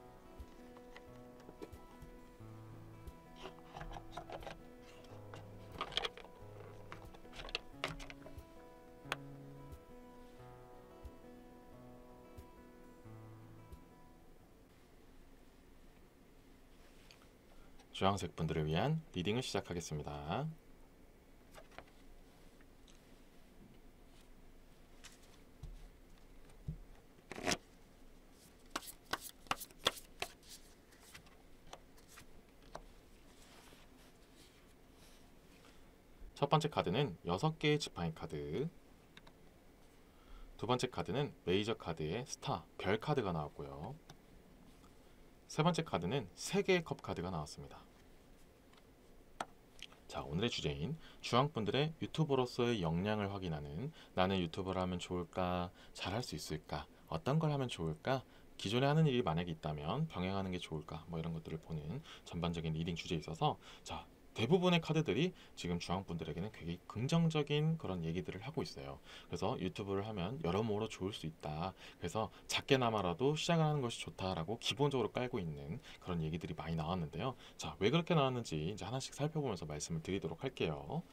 주황색 분들을 위한 리딩을 시작하겠습니다. 첫 번째 카드는 6개의 지팡이 카드, 두 번째 카드는 메이저 카드의 스타, 별 카드가 나왔고요. 세 번째 카드는 3개의 컵 카드가 나왔습니다. 자, 오늘의 주제인 주황분들의 유튜버로서의 역량을 확인하는, 나는 유튜버를 하면 좋을까? 잘할 수 있을까? 어떤 걸 하면 좋을까? 기존에 하는 일이 만약에 있다면 병행하는 게 좋을까? 뭐 이런 것들을 보는 전반적인 리딩 주제에 있어서 자, 대부분의 카드들이 지금 주황분들에게는 굉장히 긍정적인 그런 얘기들을 하고 있어요. 그래서 유튜브를 하면 여러모로 좋을 수 있다. 그래서 작게나마라도 시작을 하는 것이 좋다라고 기본적으로 깔고 있는 그런 얘기들이 많이 나왔는데요. 자, 왜 그렇게 나왔는지 이제 하나씩 살펴보면서 말씀을 드리도록 할게요.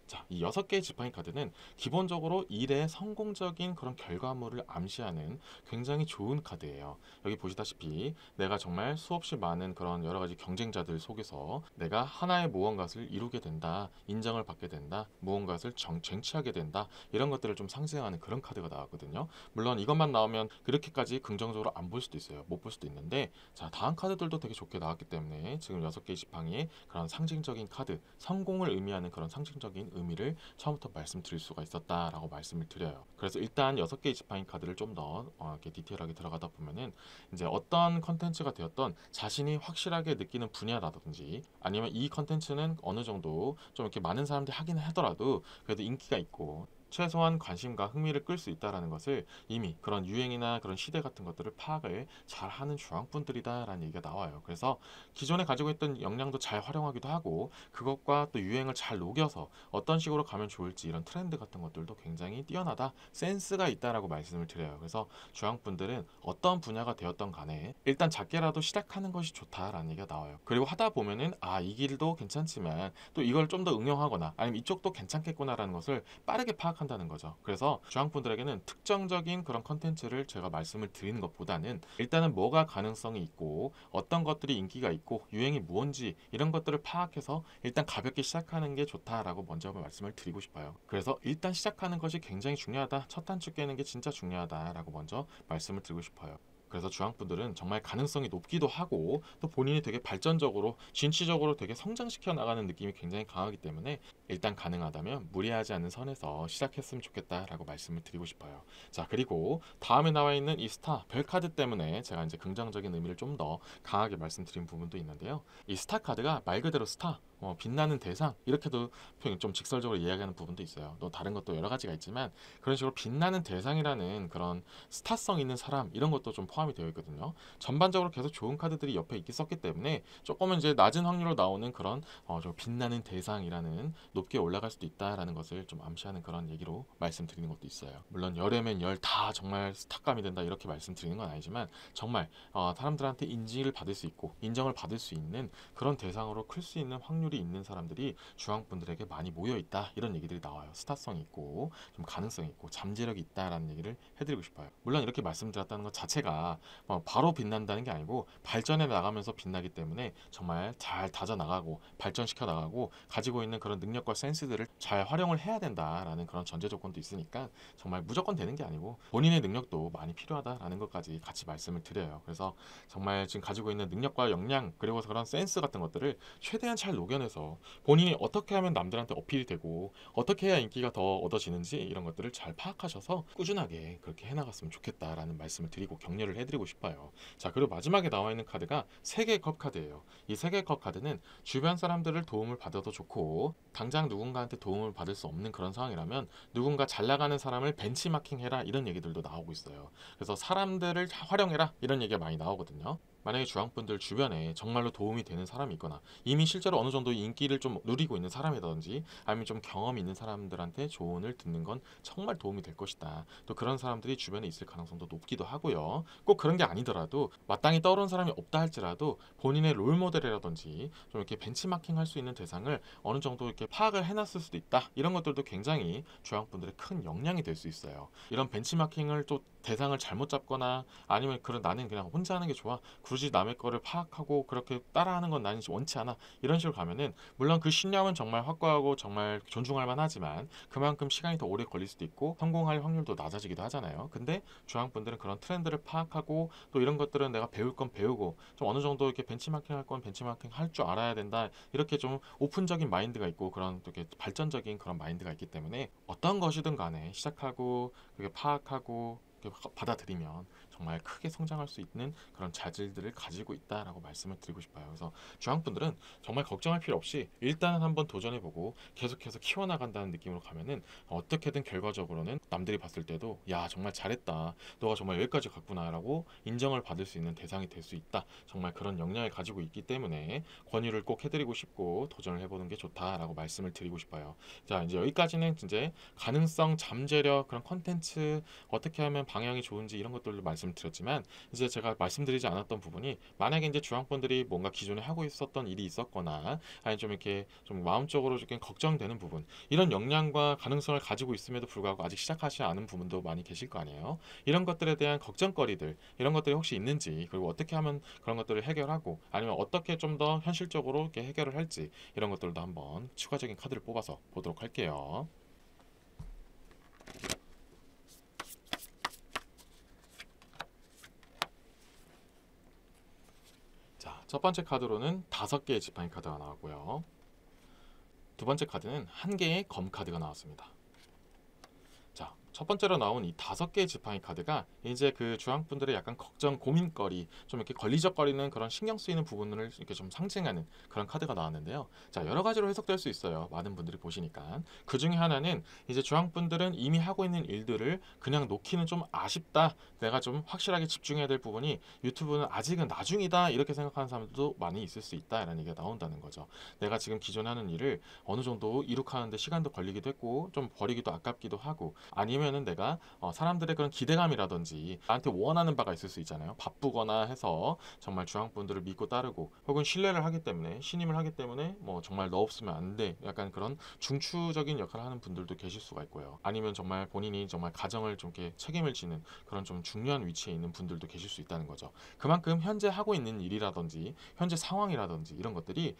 자, 이 6개의 지팡이 카드는 기본적으로 일의 성공적인 그런 결과물을 암시하는 굉장히 좋은 카드예요. 여기 보시다시피 내가 정말 수없이 많은 그런 여러 가지 경쟁자들 속에서 내가 하나의 무언가를 이루게 된다, 인정을 받게 된다, 무언가를 쟁취하게 된다, 이런 것들을 좀 상징하는 그런 카드가 나왔거든요. 물론 이것만 나오면 그렇게까지 긍정적으로 안 볼 수도 있어요. 못 볼 수도 있는데, 자, 다음 카드들도 되게 좋게 나왔기 때문에 지금 6개의 지팡이의 그런 상징적인 카드, 성공을 의미하는 그런 상징적인 의미를 처음부터 말씀드릴 수가 있었다라고 말씀을 드려요. 그래서 일단 6개의 지팡이 카드를 좀 더 이렇게 디테일하게 들어가다 보면은 이제 어떤 컨텐츠가 되었던 자신이 확실하게 느끼는 분야라든지, 아니면 이 컨텐츠는 어느 정도 좀 이렇게 많은 사람들이 하긴 하더라도 그래도 인기가 있고 최소한 관심과 흥미를 끌 수 있다라는 것을 이미 그런 유행이나 그런 시대 같은 것들을 파악을 잘 하는 주황분들이다라는 얘기가 나와요. 그래서 기존에 가지고 있던 역량도 잘 활용하기도 하고, 그것과 또 유행을 잘 녹여서 어떤 식으로 가면 좋을지 이런 트렌드 같은 것들도 굉장히 뛰어나다, 센스가 있다라고 말씀을 드려요. 그래서 주황분들은 어떤 분야가 되었던 간에 일단 작게라도 시작하는 것이 좋다라는 얘기가 나와요. 그리고 하다 보면은 이 길도 괜찮지만 또 이걸 좀 더 응용하거나 아니면 이쪽도 괜찮겠구나라는 것을 빠르게 파악한다는 거죠. 그래서 주황분들에게는 특정적인 그런 컨텐츠를 제가 말씀을 드리는 것보다는 일단은 뭐가 가능성이 있고 어떤 것들이 인기가 있고 유행이 무언지 이런 것들을 파악해서 일단 가볍게 시작하는 게 좋다라고 먼저 말씀을 드리고 싶어요. 그래서 일단 시작하는 것이 굉장히 중요하다, 첫 단추 깨는 게 진짜 중요하다라고 먼저 말씀을 드리고 싶어요. 그래서 주황분들은 정말 가능성이 높기도 하고 또 본인이 되게 발전적으로 진취적으로 되게 성장시켜 나가는 느낌이 굉장히 강하기 때문에 일단 가능하다면 무리하지 않은 선에서 시작했으면 좋겠다라고 말씀을 드리고 싶어요. 자, 그리고 다음에 나와 있는 이 스타 별 카드 때문에 제가 이제 긍정적인 의미를 좀 더 강하게 말씀드린 부분도 있는데요. 이 스타 카드가 말 그대로 스타, 빛나는 대상, 이렇게도 좀 직설적으로 이야기하는 부분도 있어요. 또 다른 것도 여러 가지가 있지만 그런 식으로 빛나는 대상이라는 그런 스타성 있는 사람, 이런 것도 좀 포함이 되어 있거든요. 전반적으로 계속 좋은 카드들이 옆에 있기 썼기 때문에 조금은 이제 낮은 확률로 나오는 그런 좀 빛나는 대상이라는, 높게 올라갈 수도 있다라는 것을 좀 암시하는 그런 얘기로 말씀드리는 것도 있어요. 물론 열애면 열 다 정말 스타감이 된다 이렇게 말씀드리는 건 아니지만 정말 사람들한테 인지를 받을 수 있고 인정을 받을 수 있는 그런 대상으로 클 수 있는 확률이 있는 사람들이 주황분들에게 많이 모여 있다, 이런 얘기들이 나와요. 스타성이 있고 좀 가능성이 있고 잠재력이 있다라는 얘기를 해드리고 싶어요. 물론 이렇게 말씀드렸다는 것 자체가 바로 빛난다는 게 아니고 발전해 나가면서 빛나기 때문에 정말 잘 다져 나가고 발전시켜 나가고 가지고 있는 그런 능력과 센스들을 잘 활용을 해야 된다라는 그런 전제 조건도 있으니까 정말 무조건 되는 게 아니고 본인의 능력도 많이 필요하다라는 것까지 같이 말씀을 드려요. 그래서 정말 지금 가지고 있는 능력과 역량, 그리고 그런 센스 같은 것들을 최대한 잘 녹여내서 본인이 어떻게 하면 남들한테 어필이 되고 어떻게 해야 인기가 더 얻어지는지 이런 것들을 잘 파악하셔서 꾸준하게 그렇게 해나갔으면 좋겠다라는 말씀을 드리고 격려를 해드리고 싶어요. 자, 그리고 마지막에 나와 있는 카드가 세계의 컵 카드예요. 이 세계의 컵 카드는 주변 사람들을 도움을 받아도 좋고 당장 누군가한테 도움을 받을 수 없는 그런 상황이라면 누군가 잘 나가는 사람을 벤치마킹해라, 이런 얘기들도 나오고 있어요. 그래서 사람들을 활용해라, 이런 얘기가 많이 나오거든요. 만약에 주황분들 주변에 정말로 도움이 되는 사람이 있거나 이미 실제로 어느 정도 인기를 좀 누리고 있는 사람이라든지 아니면 좀 경험이 있는 사람들한테 조언을 듣는 건 정말 도움이 될 것이다. 또 그런 사람들이 주변에 있을 가능성도 높기도 하고요. 꼭 그런 게 아니더라도 마땅히 떠오르는 사람이 없다 할지라도 본인의 롤모델이라든지 좀 이렇게 벤치마킹 할 수 있는 대상을 어느 정도 이렇게 파악을 해놨을 수도 있다. 이런 것들도 굉장히 주황분들의 큰 역량이 될 수 있어요. 이런 벤치마킹을 또 대상을 잘못 잡거나 아니면 그런 나는 그냥 혼자 하는 게 좋아, 굳이 남의 거를 파악하고 그렇게 따라하는 건 나는 원치 않아, 이런 식으로 가면은 물론 그 신념은 정말 확고하고 정말 존중할 만하지만 그만큼 시간이 더 오래 걸릴 수도 있고 성공할 확률도 낮아지기도 하잖아요. 근데 주황분들은 그런 트렌드를 파악하고 또 이런 것들은 내가 배울 건 배우고 좀 어느 정도 이렇게 벤치마킹 할 건 벤치마킹 할 줄 알아야 된다, 이렇게 좀 오픈적인 마인드가 있고 그런 또 이렇게 발전적인 그런 마인드가 있기 때문에 어떤 것이든 간에 시작하고 그게 파악하고 받아들이면 정말 크게 성장할 수 있는 그런 자질들을 가지고 있다라고 말씀을 드리고 싶어요. 그래서 주황분들은 정말 걱정할 필요 없이 일단은 한번 도전해보고 계속해서 키워나간다는 느낌으로 가면은 어떻게든 결과적으로는 남들이 봤을 때도 야, 정말 잘했다, 너가 정말 여기까지 갔구나라고 인정을 받을 수 있는 대상이 될 수 있다, 정말 그런 역량을 가지고 있기 때문에 권유를 꼭 해드리고 싶고 도전을 해보는 게 좋다라고 말씀을 드리고 싶어요. 자, 이제 여기까지는 이제 가능성, 잠재력, 그런 컨텐츠 어떻게 하면 방향이 좋은지 이런 것들도 말씀 말씀드렸지만 이제 제가 말씀드리지 않았던 부분이 만약에 이제 주황분들이 뭔가 기존에 하고 있었던 일이 있었거나 아니 좀 이렇게 좀 마음적으로 좀 걱정되는 부분 이런 역량과 가능성을 가지고 있음에도 불구하고 아직 시작하지 않은 부분도 많이 계실 거 아니에요. 이런 것들에 대한 걱정거리들 이런 것들이 혹시 있는지 그리고 어떻게 하면 그런 것들을 해결하고 아니면 어떻게 좀 더 현실적으로 이렇게 해결을 할지 이런 것들도 한번 추가적인 카드를 뽑아서 보도록 할게요. 자, 첫 번째 카드로는 5개의 지팡이 카드가 나왔고요. 두 번째 카드는 1개의 검 카드가 나왔습니다. 자, 첫 번째로 나온 이 5개의 지팡이 카드가 이제 그 주황분들의 약간 걱정, 고민거리, 좀 이렇게 걸리적거리는 그런 신경 쓰이는 부분을 이렇게 좀 상징하는 그런 카드가 나왔는데요. 자, 여러 가지로 해석될 수 있어요. 많은 분들이 보시니까. 그 중에 하나는 이제 주황분들은 이미 하고 있는 일들을 그냥 놓기는 좀 아쉽다. 내가 좀 확실하게 집중해야 될 부분이 유튜브는 아직은 나중이다. 이렇게 생각하는 사람들도 많이 있을 수 있다라는 얘기가 나온다는 거죠. 내가 지금 기존에 하는 일을 어느 정도 이룩하는데 시간도 걸리기도 했고 좀 버리기도 아깝기도 하고 아니면은 내가 사람들의 그런 기대감이라든지 나한테 원하는 바가 있을 수 있잖아요. 바쁘거나 해서 정말 주황분들을 믿고 따르고 혹은 신뢰를 하기 때문에 신임을 하기 때문에 뭐 정말 너 없으면 안 돼. 약간 그런 중추적인 역할을 하는 분들도 계실 수가 있고요. 아니면 정말 본인이 정말 가정을 좀 이렇게 책임을 지는 그런 좀 중요한 위치에 있는 분들도 계실 수 있다는 거죠. 그만큼 현재 하고 있는 일이라든지 현재 상황이라든지 이런 것들이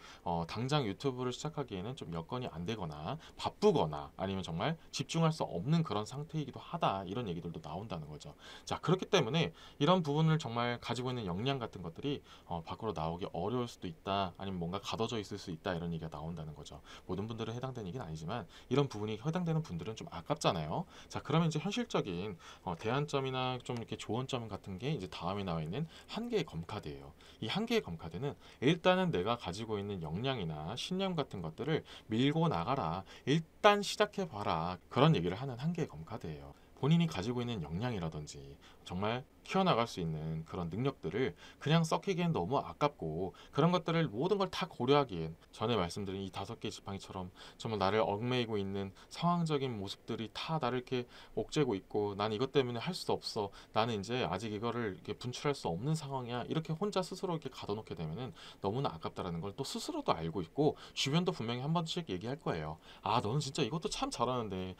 당장 유튜브를 시작하기에는 좀 여건이 안 되거나 바쁘거나 아니면 정말 집중할 수 없는 그런 상태이기도 하다 이런 얘기들도 나온다는 거죠. 자, 그렇기 때문에 이런 부분을 정말 가지고 있는 역량 같은 것들이 밖으로 나오기 어려울 수도 있다 아니면 뭔가 가둬져 있을 수 있다 이런 얘기가 나온다는 거죠. 모든 분들은 해당되는 얘기는 아니지만 이런 부분이 해당되는 분들은 좀 아깝잖아요. 자, 그러면 이제 현실적인 대안점이나 좀 이렇게 조언점 같은 게 이제 다음에 나와 있는 1개의 검카드예요. 이 1개의 검카드는 일단은 내가 가지고 있는 역량이나 신념 같은 것들을 밀고 나가라. 일단 시작해봐라. 그런 얘기를 하는 1개의 검카드예요. 본인이 가지고 있는 역량이라든지 정말 키워나갈 수 있는 그런 능력들을 그냥 썩히기엔 너무 아깝고 그런 것들을 모든 걸 다 고려하기엔 전에 말씀드린 이 5개의 지팡이처럼 정말 나를 얽매이고 있는 상황적인 모습들이 다 나를 이렇게 옥죄고 있고 난 이것 때문에 할 수 없어 나는 이제 아직 이거를 이렇게 분출할 수 없는 상황이야 이렇게 혼자 스스로 이렇게 가둬놓게 되면은 너무나 아깝다라는 걸 또 스스로도 알고 있고 주변도 분명히 한 번씩 얘기할 거예요. 아 너는 진짜 이것도 참 잘하는데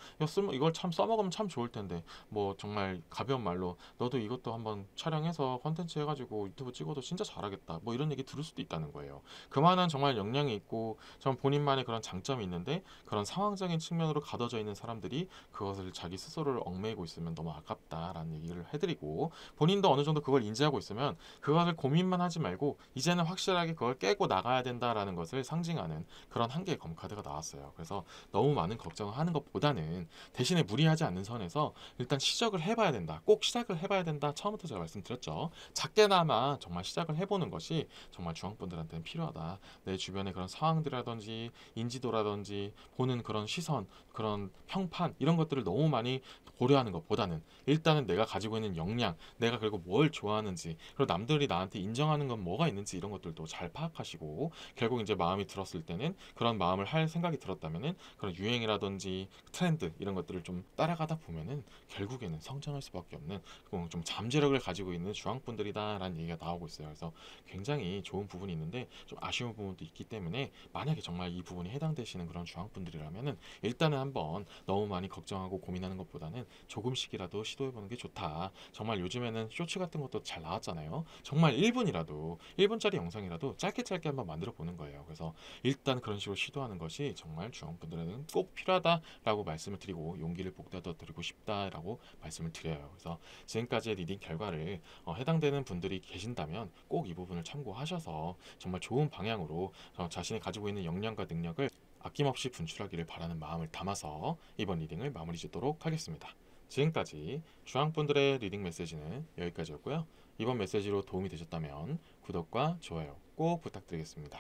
이걸 참 써먹으면 참 좋을 텐데 뭐 정말 가벼운 말로 너도 이것도 한번 촬영해서 컨텐츠 해가지고 유튜브 찍어도 진짜 잘하겠다 뭐 이런 얘기 들을 수도 있다는 거예요. 그만한 정말 역량이 있고 정 본인만의 그런 장점이 있는데 그런 상황적인 측면으로 가둬져 있는 사람들이 그것을 자기 스스로를 얽매이고 있으면 너무 아깝다라는 얘기를 해드리고 본인도 어느 정도 그걸 인지하고 있으면 그것을 고민만 하지 말고 이제는 확실하게 그걸 깨고 나가야 된다라는 것을 상징하는 그런 1개의 검카드가 나왔어요. 그래서 너무 많은 걱정을 하는 것보다는 대신에 무리하지 않는 선에서 일단 시작을 해봐야 된다. 꼭 시작을 해봐야 된다. 처음부터 제가 말씀드렸죠. 작게나마 정말 시작을 해보는 것이 정말 주황분들한테는 필요하다. 내 주변의 그런 상황들이라든지 인지도라든지 보는 그런 시선, 그런 평판 이런 것들을 너무 많이 고려하는 것보다는 일단은 내가 가지고 있는 역량, 내가 그리고 뭘 좋아하는지 그리고 남들이 나한테 인정하는 건 뭐가 있는지 이런 것들도 잘 파악하시고 결국 이제 마음이 들었을 때는 그런 마음을 할 생각이 들었다면은 그런 유행이라든지 트렌드 이런 것들을 좀 따라가다 보면은 결국에는 성장할 수밖에 없는 좀 잠재력을 가지고 있는 주황분들이다라는 얘기가 나오고 있어요. 그래서 굉장히 좋은 부분이 있는데 좀 아쉬운 부분도 있기 때문에 만약에 정말 이 부분이 해당되시는 그런 주황분들이라면은 일단은 한번 너무 많이 걱정하고 고민하는 것보다는 조금씩이라도 시도해보는 게 좋다. 정말 요즘에는 쇼츠 같은 것도 잘 나왔잖아요. 정말 1분이라도 1분짜리 영상이라도 짧게 한번 만들어 보는 거예요. 그래서 일단 그런 식으로 시도하는 것이 정말 주황분들에는 꼭 필요하다라고 말씀을 드리고 용기를 북돋아 드리고 싶다라고 말씀을 드려요. 그래서 지금까지의 리딩 결과를 해당되는 분들이 계신다면 꼭 이 부분을 참고하셔서 정말 좋은 방향으로 자신이 가지고 있는 역량과 능력을 아낌없이 분출하기를 바라는 마음을 담아서 이번 리딩을 마무리 짓도록 하겠습니다. 지금까지 주황분들의 리딩 메시지는 여기까지였고요. 이번 메시지로 도움이 되셨다면 구독과 좋아요 꼭 부탁드리겠습니다.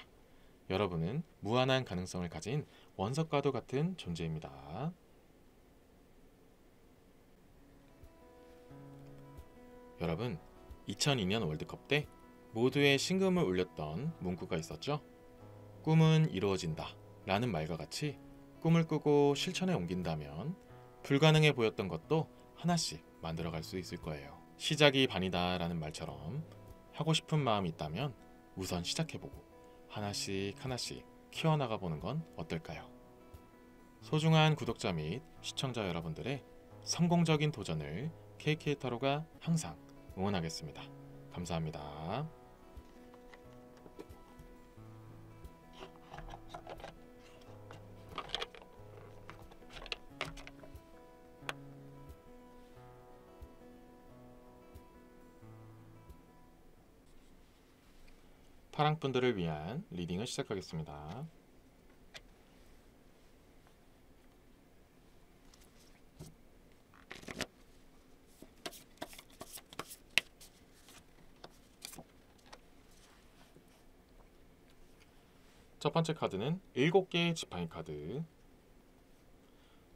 여러분은 무한한 가능성을 가진 원석과도 같은 존재입니다. 여러분, 2002년 월드컵 때 모두의 심금을 울렸던 문구가 있었죠? 꿈은 이루어진다 라는 말과 같이 꿈을 꾸고 실천에 옮긴다면 불가능해 보였던 것도 하나씩 만들어갈 수 있을 거예요. 시작이 반이다 라는 말처럼 하고 싶은 마음이 있다면 우선 시작해보고 하나씩 하나씩 키워나가 보는 건 어떨까요? 소중한 구독자 및 시청자 여러분들의 성공적인 도전을 KK타로가 항상 응원하겠습니다. 감사합니다. 파랑분들을 위한 리딩을 시작하겠습니다. 첫 번째 카드는 7개의 지팡이 카드,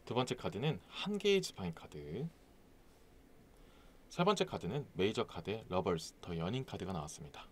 두 번째 카드는 1개의 지팡이 카드, 세 번째 카드는 메이저 카드의 러버스, 더 연인 카드가 나왔습니다.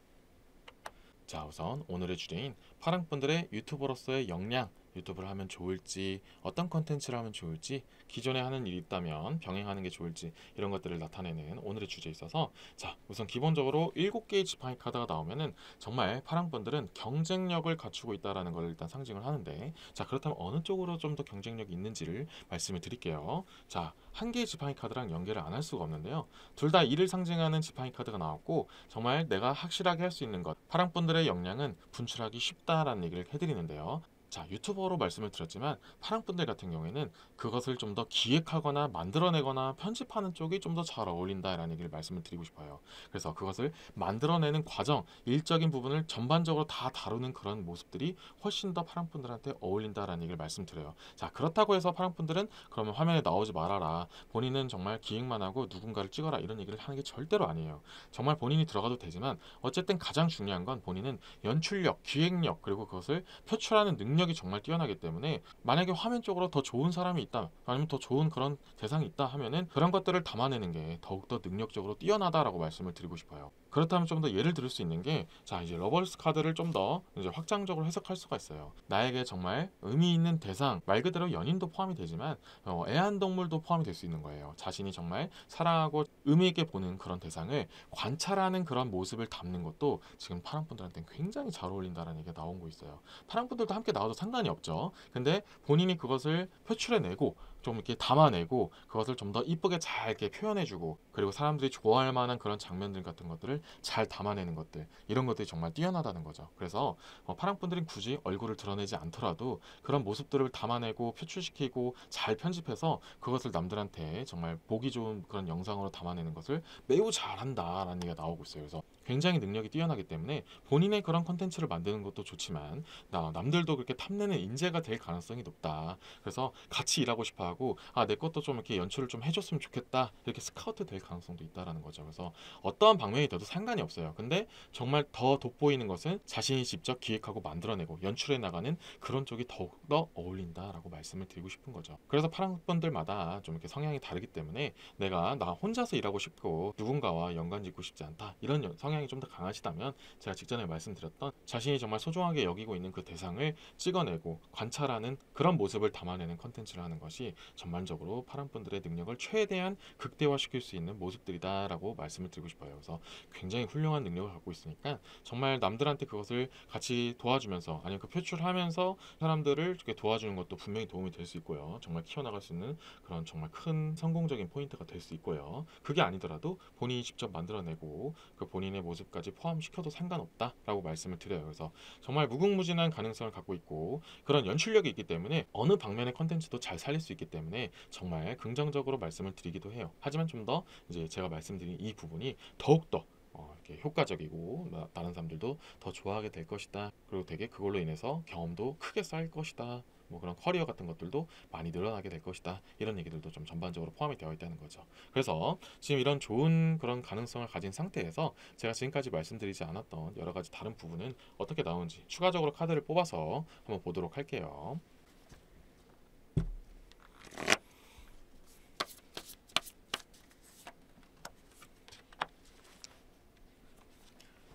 자, 우선 오늘의 주제인 파랑분들의 유튜버로서의 역량, 유튜브를 하면 좋을지, 어떤 컨텐츠를 하면 좋을지, 기존에 하는 일이 있다면 병행하는 게 좋을지, 이런 것들을 나타내는 오늘의 주제에 있어서, 자, 우선 기본적으로 7개의 지팡이 카드가 나오면은 정말 파랑분들은 경쟁력을 갖추고 있다는 걸 일단 상징을 하는데, 자, 그렇다면 어느 쪽으로 좀 더 경쟁력이 있는지를 말씀을 드릴게요. 자, 1개의 지팡이 카드랑 연계를 안 할 수가 없는데요. 둘 다 일을 상징하는 지팡이 카드가 나왔고, 정말 내가 확실하게 할 수 있는 것, 파랑분들의 역량은 분출하기 쉽다라는 얘기를 해드리는데요. 자, 유튜버로 말씀을 드렸지만 파랑분들 같은 경우에는 그것을 좀 더 기획하거나 만들어내거나 편집하는 쪽이 좀 더 잘 어울린다라는 얘기를 말씀을 드리고 싶어요. 그래서 그것을 만들어내는 과정, 일적인 부분을 전반적으로 다 다루는 그런 모습들이 훨씬 더 파랑분들한테 어울린다라는 얘기를 말씀드려요. 자, 그렇다고 해서 파랑분들은 그러면 화면에 나오지 말아라, 본인은 정말 기획만 하고 누군가를 찍어라, 이런 얘기를 하는 게 절대로 아니에요. 정말 본인이 들어가도 되지만 어쨌든 가장 중요한 건 본인은 연출력, 기획력, 그리고 그것을 표출하는 능력이 정말 뛰어나기 때문에, 만약에 화면 쪽으로 더 좋은 사람이 있다, 아니면 더 좋은 그런 대상이 있다 하면은 그런 것들을 담아내는 게 더욱더 능력적으로 뛰어나다라고 말씀을 드리고 싶어요. 그렇다면 좀 더 예를 들을 수 있는 게, 자, 이제 러버스 카드를 좀 더 이제 확장적으로 해석할 수가 있어요. 나에게 정말 의미 있는 대상, 말 그대로 연인도 포함이 되지만 애완동물도 포함이 될 수 있는 거예요. 자신이 정말 사랑하고 의미 있게 보는 그런 대상을 관찰하는 그런 모습을 담는 것도 지금 파랑분들한테는 굉장히 잘 어울린다는 얘기가 나오고 있어요. 파랑분들도 함께 나와도 상관이 없죠. 근데 본인이 그것을 표출해내고 좀 이렇게 담아내고 그것을 좀 더 이쁘게 잘 이렇게 표현해주고, 그리고 사람들이 좋아할 만한 그런 장면들 같은 것들을 잘 담아내는 것들, 이런 것들이 정말 뛰어나다는 거죠. 그래서 파랑분들은 굳이 얼굴을 드러내지 않더라도 그런 모습들을 담아내고 표출시키고 잘 편집해서 그것을 남들한테 정말 보기 좋은 그런 영상으로 담아내는 것을 매우 잘한다라는 얘기가 나오고 있어요. 그래서 굉장히 능력이 뛰어나기 때문에 본인의 그런 컨텐츠를 만드는 것도 좋지만 남들도 그렇게 탐내는 인재가 될 가능성이 높다. 그래서 같이 일하고 싶어하고, 아, 내 것도 좀 이렇게 연출을 좀 해줬으면 좋겠다, 이렇게 스카우트 될 가능성도 있다라는 거죠. 그래서 어떠한 방면이 돼도 상관이 없어요. 근데 정말 더 돋보이는 것은 자신이 직접 기획하고 만들어내고 연출해 나가는 그런 쪽이 더욱더 어울린다라고 말씀을 드리고 싶은 거죠. 그래서 파랑분들마다 좀 이렇게 성향이 다르기 때문에 내가 나 혼자서 일하고 싶고 누군가와 연관 짓고 싶지 않다, 이런 성향이 좀 더 강하시다면 제가 직전에 말씀드렸던 자신이 정말 소중하게 여기고 있는 그 대상을 찍어내고 관찰하는 그런 모습을 담아내는 컨텐츠를 하는 것이 전반적으로 파랑분들의 능력을 최대한 극대화시킬 수 있는 모습들이다라고 말씀을 드리고 싶어요. 그래서 굉장히 훌륭한 능력을 갖고 있으니까 정말 남들한테 그것을 같이 도와주면서, 아니면 그 표출하면서 사람들을 이렇게 도와주는 것도 분명히 도움이 될 수 있고요. 정말 키워나갈 수 있는 그런 정말 큰 성공적인 포인트가 될 수 있고요. 그게 아니더라도 본인이 직접 만들어내고 그 본인의 모습까지 포함시켜도 상관없다라고 말씀을 드려요. 그래서 정말 무궁무진한 가능성을 갖고 있고 그런 연출력이 있기 때문에 어느 방면의 컨텐츠도 잘 살릴 수 있기 때문에 정말 긍정적으로 말씀을 드리기도 해요. 하지만 좀 더 이제 제가 말씀드린 이 부분이 더욱더 이렇게 효과적이고 다른 사람들도 더 좋아하게 될 것이다. 그리고 되게 그걸로 인해서 경험도 크게 쌓일 것이다. 뭐 그런 커리어 같은 것들도 많이 늘어나게 될 것이다. 이런 얘기들도 좀 전반적으로 포함이 되어 있다는 거죠. 그래서 지금 이런 좋은 그런 가능성을 가진 상태에서 제가 지금까지 말씀드리지 않았던 여러 가지 다른 부분은 어떻게 나오는지 추가적으로 카드를 뽑아서 한번 보도록 할게요.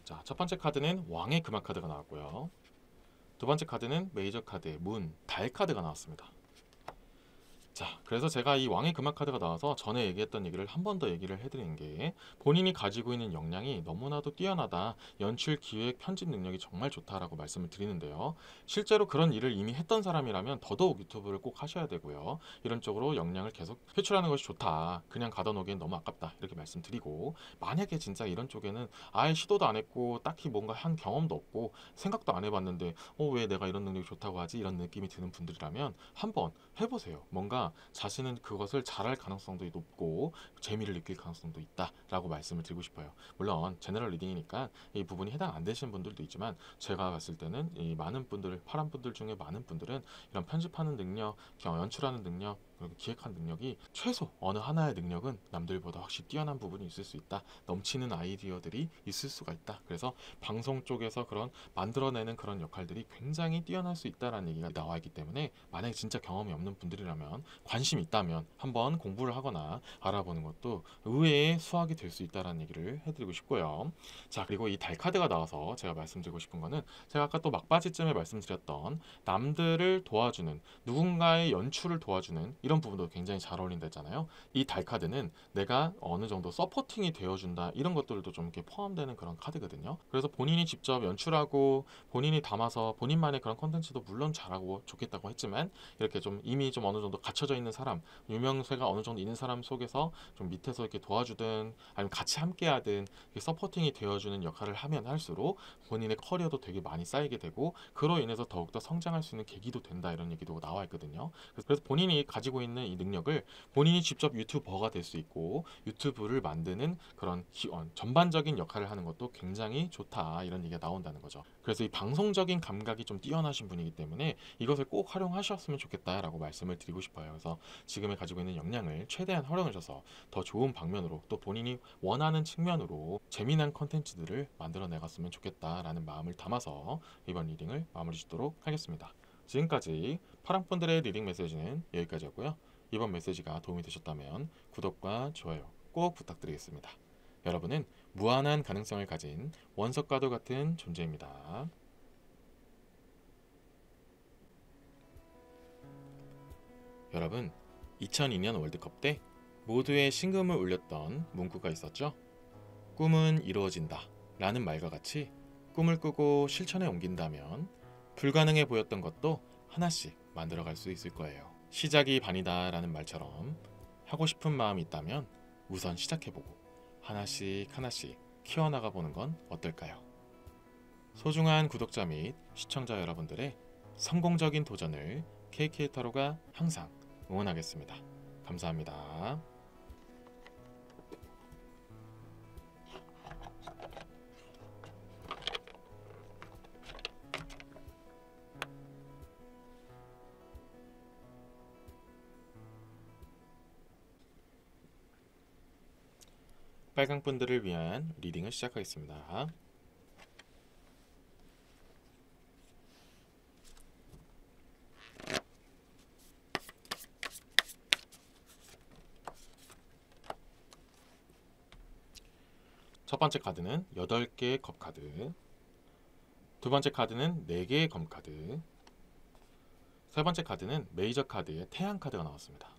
자, 첫 번째 카드는 왕의 금화 카드가 나왔고요. 두 번째 카드는 메이저 카드의 문, 달 카드가 나왔습니다. 자, 그래서 제가 이 왕의 금화 카드가 나와서 전에 얘기했던 얘기를 한 번 더 얘기를 해드리는 게, 본인이 가지고 있는 역량이 너무나도 뛰어나다, 연출, 기획, 편집 능력이 정말 좋다라고 말씀을 드리는데요. 실제로 그런 일을 이미 했던 사람이라면 더더욱 유튜브를 꼭 하셔야 되고요. 이런 쪽으로 역량을 계속 표출하는 것이 좋다, 그냥 가다 놓기엔 너무 아깝다, 이렇게 말씀드리고, 만약에 진짜 이런 쪽에는 아예 시도도 안 했고 딱히 뭔가 한 경험도 없고 생각도 안 해봤는데 왜 내가 이런 능력이 좋다고 하지, 이런 느낌이 드는 분들이라면 한번 해보세요. 뭔가 자신은 그것을 잘할 가능성도 높고 재미를 느낄 가능성도 있다라고 말씀을 드리고 싶어요. 물론 제너럴 리딩이니까 이 부분이 해당 안 되시는 분들도 있지만, 제가 봤을 때는 이 많은 분들, 파란 분들 중에 많은 분들은 이런 편집하는 능력, 연출하는 능력, 그리고 기획하는 능력이, 최소 어느 하나의 능력은 남들보다 확실히 뛰어난 부분이 있을 수 있다, 넘치는 아이디어들이 있을 수가 있다. 그래서 방송 쪽에서 그런 만들어내는 그런 역할들이 굉장히 뛰어날 수 있다라는 얘기가 나와 있기 때문에, 만약에 진짜 경험이 없는 분들이라면, 관심이 있다면 한번 공부를 하거나 알아보는 것도 의외의 수학이 될 수 있다라는 얘기를 해드리고 싶고요. 자, 그리고 이 달 카드가 나와서 제가 말씀드리고 싶은 거는, 제가 아까 또 막바지쯤에 말씀드렸던 남들을 도와주는, 누군가의 연출을 도와주는 이런 부분도 굉장히 잘 어울린다 했잖아요. 이 달 카드는 내가 어느 정도 서포팅이 되어준다, 이런 것들도 좀 이렇게 포함되는 그런 카드거든요. 그래서 본인이 직접 연출하고 본인이 담아서 본인만의 그런 컨텐츠도 물론 잘하고 좋겠다고 했지만, 이렇게 좀 이미 좀 어느 정도 갖춰져 있는 사람, 유명세가 어느 정도 있는 사람 속에서 좀 밑에서 이렇게 도와주든 아니면 같이 함께 하든 서포팅이 되어주는 역할을 하면 할수록 본인의 커리어도 되게 많이 쌓이게 되고, 그로 인해서 더욱더 성장할 수 있는 계기도 된다, 이런 얘기도 나와 있거든요. 그래서 본인이 가지고 있는 이 능력을 본인이 직접 유튜버가 될 수 있고 유튜브를 만드는 그런 전반적인 역할을 하는 것도 굉장히 좋다, 이런 얘기가 나온다는 거죠. 그래서 이 방송적인 감각이 좀 뛰어나신 분이기 때문에 이것을 꼭 활용하셨으면 좋겠다라고 말씀을 드리고 싶어요. 그래서 지금에 가지고 있는 역량을 최대한 활용하셔서 더 좋은 방면으로, 또 본인이 원하는 측면으로 재미난 컨텐츠들을 만들어 내갔으면 좋겠다라는 마음을 담아서 이번 리딩을 마무리 짓도록 하겠습니다. 지금까지 파랑분들의 리딩 메시지는 여기까지였고요. 이번 메시지가 도움이 되셨다면 구독과 좋아요 꼭 부탁드리겠습니다. 여러분은 무한한 가능성을 가진 원석과도 같은 존재입니다. 여러분, 2002년 월드컵 때 모두의 심금을 울렸던 문구가 있었죠. 꿈은 이루어진다 라는 말과 같이, 꿈을 꾸고 실천에 옮긴다면 불가능해 보였던 것도 하나씩 만들어갈 수 있을 거예요. 시작이 반이다 라는 말처럼, 하고 싶은 마음이 있다면 우선 시작해보고 하나씩 하나씩 키워나가 보는 건 어떨까요? 소중한 구독자 및 시청자 여러분들의 성공적인 도전을 KK타로가 항상 응원하겠습니다. 감사합니다. 빨강분들을 위한 리딩을 시작하겠습니다. 첫 번째 카드는 8개의 컵 카드, 두 번째 카드는 4개의 검 카드, 세 번째 카드는 메이저 카드의 태양 카드가 나왔습니다.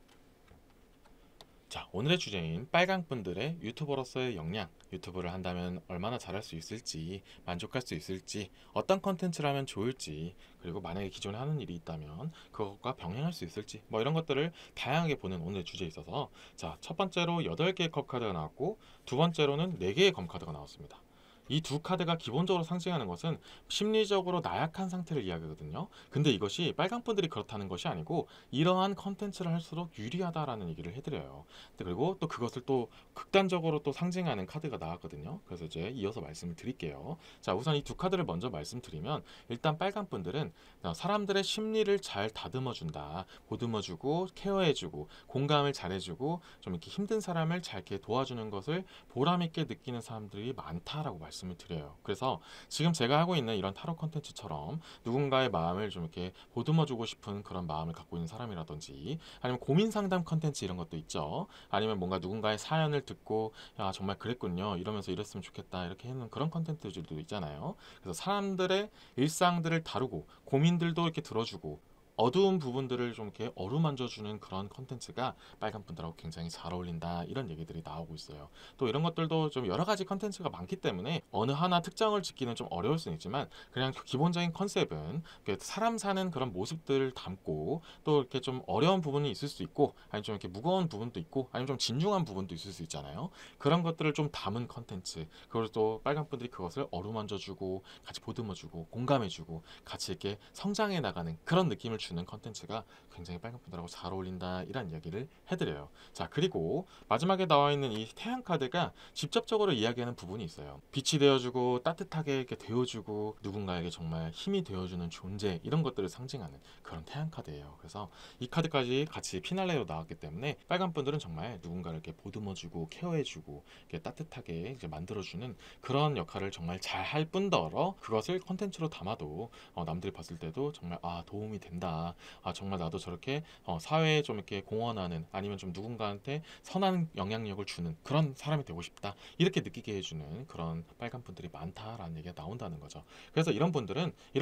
자, 오늘의 주제인 빨강분들의 유튜버로서의 역량, 유튜브를 한다면 얼마나 잘할 수 있을지, 만족할 수 있을지, 어떤 컨텐츠를 하면 좋을지, 그리고 만약에 기존에 하는 일이 있다면 그것과 병행할 수 있을지, 뭐 이런 것들을 다양하게 보는 오늘의 주제에 있어서, 자, 첫 번째로 8개의 컵 카드가 나왔고, 두 번째로는 4개의 검 카드가 나왔습니다. 이 두 카드가 기본적으로 상징하는 것은 심리적으로 나약한 상태를 이야기하거든요. 근데 이것이 빨강분들이 그렇다는 것이 아니고, 이러한 컨텐츠를 할수록 유리하다라는 얘기를 해드려요. 그리고 또 그것을 또 극단적으로 또 상징하는 카드가 나왔거든요. 그래서 이제 이어서 말씀을 드릴게요. 자, 우선 이 두 카드를 먼저 말씀드리면, 일단 빨강분들은 사람들의 심리를 잘 다듬어준다, 보듬어주고 케어해주고 공감을 잘해주고 좀 이렇게 힘든 사람을 잘 이렇게 도와주는 것을 보람있게 느끼는 사람들이 많다라고 말씀을 드려요. 그래서 지금 제가 하고 있는 이런 타로 컨텐츠처럼 누군가의 마음을 좀 이렇게 보듬어주고 싶은 그런 마음을 갖고 있는 사람이라든지, 아니면 고민 상담 컨텐츠 이런 것도 있죠. 아니면 뭔가 누군가의 사연을 듣고 야 정말 그랬군요, 이러면서 이랬으면 좋겠다, 이렇게 하는 그런 컨텐츠들도 있잖아요. 그래서 사람들의 일상들을 다루고 고민들도 이렇게 들어주고 어두운 부분들을 좀 이렇게 어루만져주는 그런 컨텐츠가 빨간 분들하고 굉장히 잘 어울린다, 이런 얘기들이 나오고 있어요. 또 이런 것들도 좀 여러 가지 컨텐츠가 많기 때문에 어느 하나 특정을 짓기는 좀 어려울 수는 있지만, 그냥 기본적인 컨셉은 사람 사는 그런 모습들을 담고, 또 이렇게 좀 어려운 부분이 있을 수 있고, 아니면 좀 이렇게 무거운 부분도 있고, 아니면 좀 진중한 부분도 있을 수 있잖아요. 그런 것들을 좀 담은 컨텐츠, 그리고 또 빨간 분들이 그것을 어루만져주고 같이 보듬어주고 공감해주고 같이 이렇게 성장해 나가는 그런 느낌을 주는 컨텐츠가 굉장히 빨간 분들하고 잘 어울린다, 이런 이야기를 해드려요. 자, 그리고 마지막에 나와 있는 이 태양 카드가 직접적으로 이야기하는 부분이 있어요. 빛이 되어주고 따뜻하게 이렇게 되어주고 누군가에게 정말 힘이 되어주는 존재, 이런 것들을 상징하는 그런 태양 카드예요. 그래서 이 카드까지 같이 피날레로 나왔기 때문에 빨간 분들은 정말 누군가를 이렇게 보듬어주고 케어해주고 이렇게 따뜻하게 이제 만들어주는 그런 역할을 정말 잘 할 뿐더러, 그것을 컨텐츠로 담아도 남들이 봤을 때도 정말 도움이 된다, 정말 나도 저렇게 사회에 좀 이렇게 공헌하는, 아니면 좀 누군가한테 선한 영향력을 주는 그런 사람이 되고 싶다, 이렇게 느끼게 해주는 그런 빨간 분들이 많다라는 얘기가 나온다는 거죠. 그래서 이런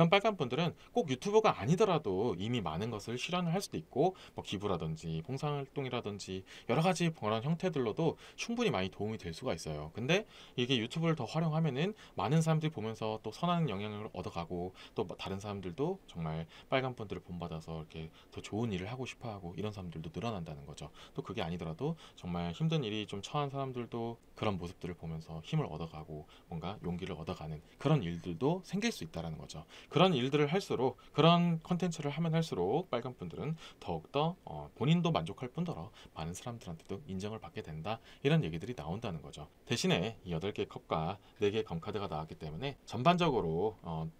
빨간 분들은 꼭 유튜버가 아니더라도 이미 많은 것을 실현을 할 수도 있고, 뭐 기부라든지 봉사활동이라든지 여러 가지 그런 형태들로도 충분히 많이 도움이 될 수가 있어요. 근데 이게 유튜브를 더 활용하면은 많은 사람들이 보면서 또 선한 영향을 얻어가고, 또 다른 사람들도 정말 빨간 분들을 본받아서 이렇게 더 좋은 일을 하고 싶어하고, 이런 사람들도 늘어난다는 거죠. 또 그게 아니더라도 정말 힘든 일이 좀 처한 사람들도 그런 모습들을 보면서 힘을 얻어가고 뭔가 용기를 얻어가는 그런 일들도 생길 수 있다는 거죠. 그런 일들을 할수록, 그런 컨텐츠를 하면 할수록 빨간 분들은 더욱더 본인도 만족할 뿐더러 많은 사람들한테도 인정을 받게 된다, 이런 얘기들이 나온다는 거죠. 대신에 이 8개의 컵과 4개의 검카드가 나왔기 때문에 전반적으로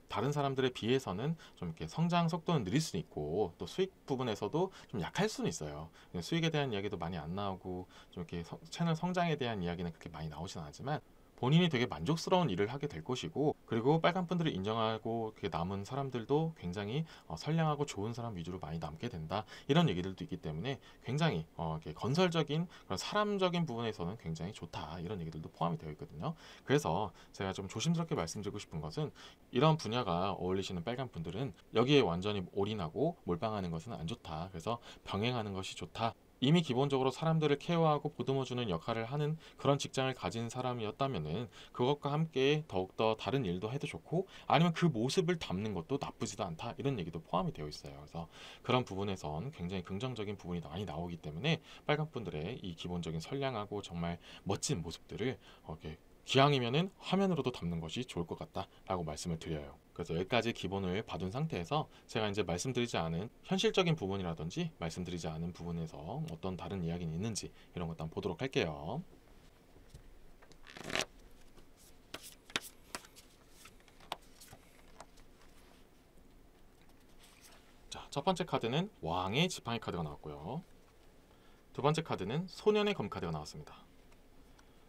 다른 사람들에 비해서는 좀 이렇게 성장 속도는 느릴 수 있고, 또 수익 부분에서도 좀 약할 수는 있어요. 수익에 대한 이야기도 많이 안 나오고, 좀 이렇게 채널 성장에 대한 이야기는 그렇게 많이 나오진 않지만, 본인이 되게 만족스러운 일을 하게 될 것이고, 그리고 빨간 분들을 인정하고 그렇게 남은 사람들도 굉장히 선량하고 좋은 사람 위주로 많이 남게 된다, 이런 얘기들도 있기 때문에 굉장히 이렇게 건설적인 그런 사람적인 부분에서는 굉장히 좋다, 이런 얘기들도 포함이 되어 있거든요. 그래서 제가 좀 조심스럽게 말씀드리고 싶은 것은, 이런 분야가 어울리시는 빨간 분들은 여기에 완전히 올인하고 몰빵하는 것은 안 좋다, 그래서 병행하는 것이 좋다. 이미 기본적으로 사람들을 케어하고 보듬어주는 역할을 하는 그런 직장을 가진 사람이었다면은 그것과 함께 더욱더 다른 일도 해도 좋고, 아니면 그 모습을 담는 것도 나쁘지도 않다, 이런 얘기도 포함이 되어 있어요. 그래서 그런 부분에선 굉장히 긍정적인 부분이 많이 나오기 때문에 빨간 분들의 이 기본적인 선량하고 정말 멋진 모습들을 이렇게 기왕이면은 화면으로도 담는 것이 좋을 것 같다라고 말씀을 드려요. 그래서 여기까지 기본을 봐둔 상태에서 제가 이제 말씀드리지 않은 현실적인 부분이라든지 말씀드리지 않은 부분에서 어떤 다른 이야기는 있는지, 이런 것도 한번 보도록 할게요. 자, 첫 번째 카드는 왕의 지팡이 카드가 나왔고요. 두 번째 카드는 소년의 검 카드가 나왔습니다.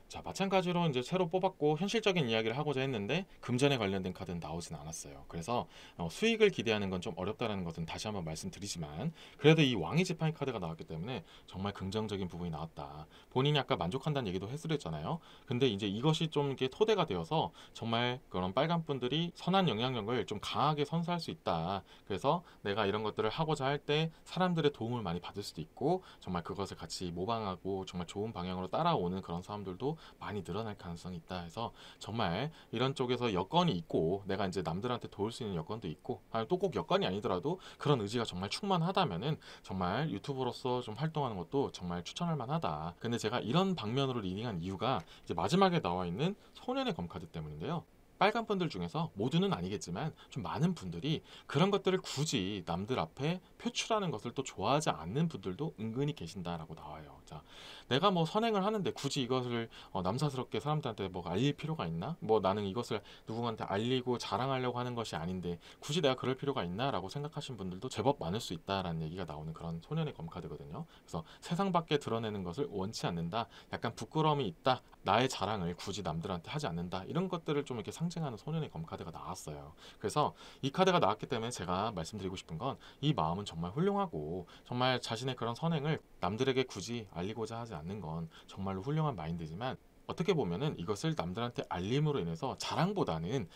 자, 마찬가지로 이제 새로 뽑았고 현실적인 이야기를 하고자 했는데 금전에 관련된 카드는 나오진 않았어요. 그래서 수익을 기대하는 건 좀 어렵다는 것은 다시 한번 말씀드리지만, 그래도 이 왕의 지팡이 카드가 나왔기 때문에 정말 긍정적인 부분이 나왔다. 본인이 아까 만족한다는 얘기도 해드렸잖아요. 근데 이제 이것이 좀 이게 토대가 되어서 정말 그런 빨간 분들이 선한 영향력을 좀 강하게 선사할 수 있다. 그래서 내가 이런 것들을 하고자 할 때 사람들의 도움을 많이 받을 수도 있고, 정말 그것을 같이 모방하고 정말 좋은 방향으로 따라오는 그런 사람들도 많이 늘어날 가능성이 있다 해서, 정말 이런 쪽에서 여건이 있고 내가 이제 남들한테 도울 수 있는 여건도 있고, 또 꼭 여건이 아니더라도 그런 의지가 정말 충만하다면은 정말 유튜버로서 좀 활동하는 것도 정말 추천할 만하다. 근데 제가 이런 방면으로 리딩한 이유가 이제 마지막에 나와 있는 소년의 검카드 때문인데요. 빨간 분들 중에서 모두는 아니겠지만 좀 많은 분들이 그런 것들을 굳이 남들 앞에 표출하는 것을 또 좋아하지 않는 분들도 은근히 계신다라고 나와요. 자, 내가 뭐 선행을 하는데 굳이 이것을 남사스럽게 사람들한테 뭐 알릴 필요가 있나? 뭐 나는 이것을 누군가한테 알리고 자랑하려고 하는 것이 아닌데 굳이 내가 그럴 필요가 있나라고 생각하시는 분들도 제법 많을 수 있다라는 얘기가 나오는 그런 소년의 검카드거든요. 그래서 세상 밖에 드러내는 것을 원치 않는다, 약간 부끄러움이 있다, 나의 자랑을 굳이 남들한테 하지 않는다, 이런 것들을 좀 이렇게 상징하는 소년의 검카드가 나왔어요. 그래서 이 카드가 나왔기 때문에 제가 말씀드리고 싶은 건, 이 마음은 정말 훌륭하고 정말 자신의 그런 선행을 남들에게 굳이 알리고자 하지 않는 건 정말로 훌륭한 마인드지만, 어떻게 보면은 이것을 남들한테 알림으로 인해서 자랑보다는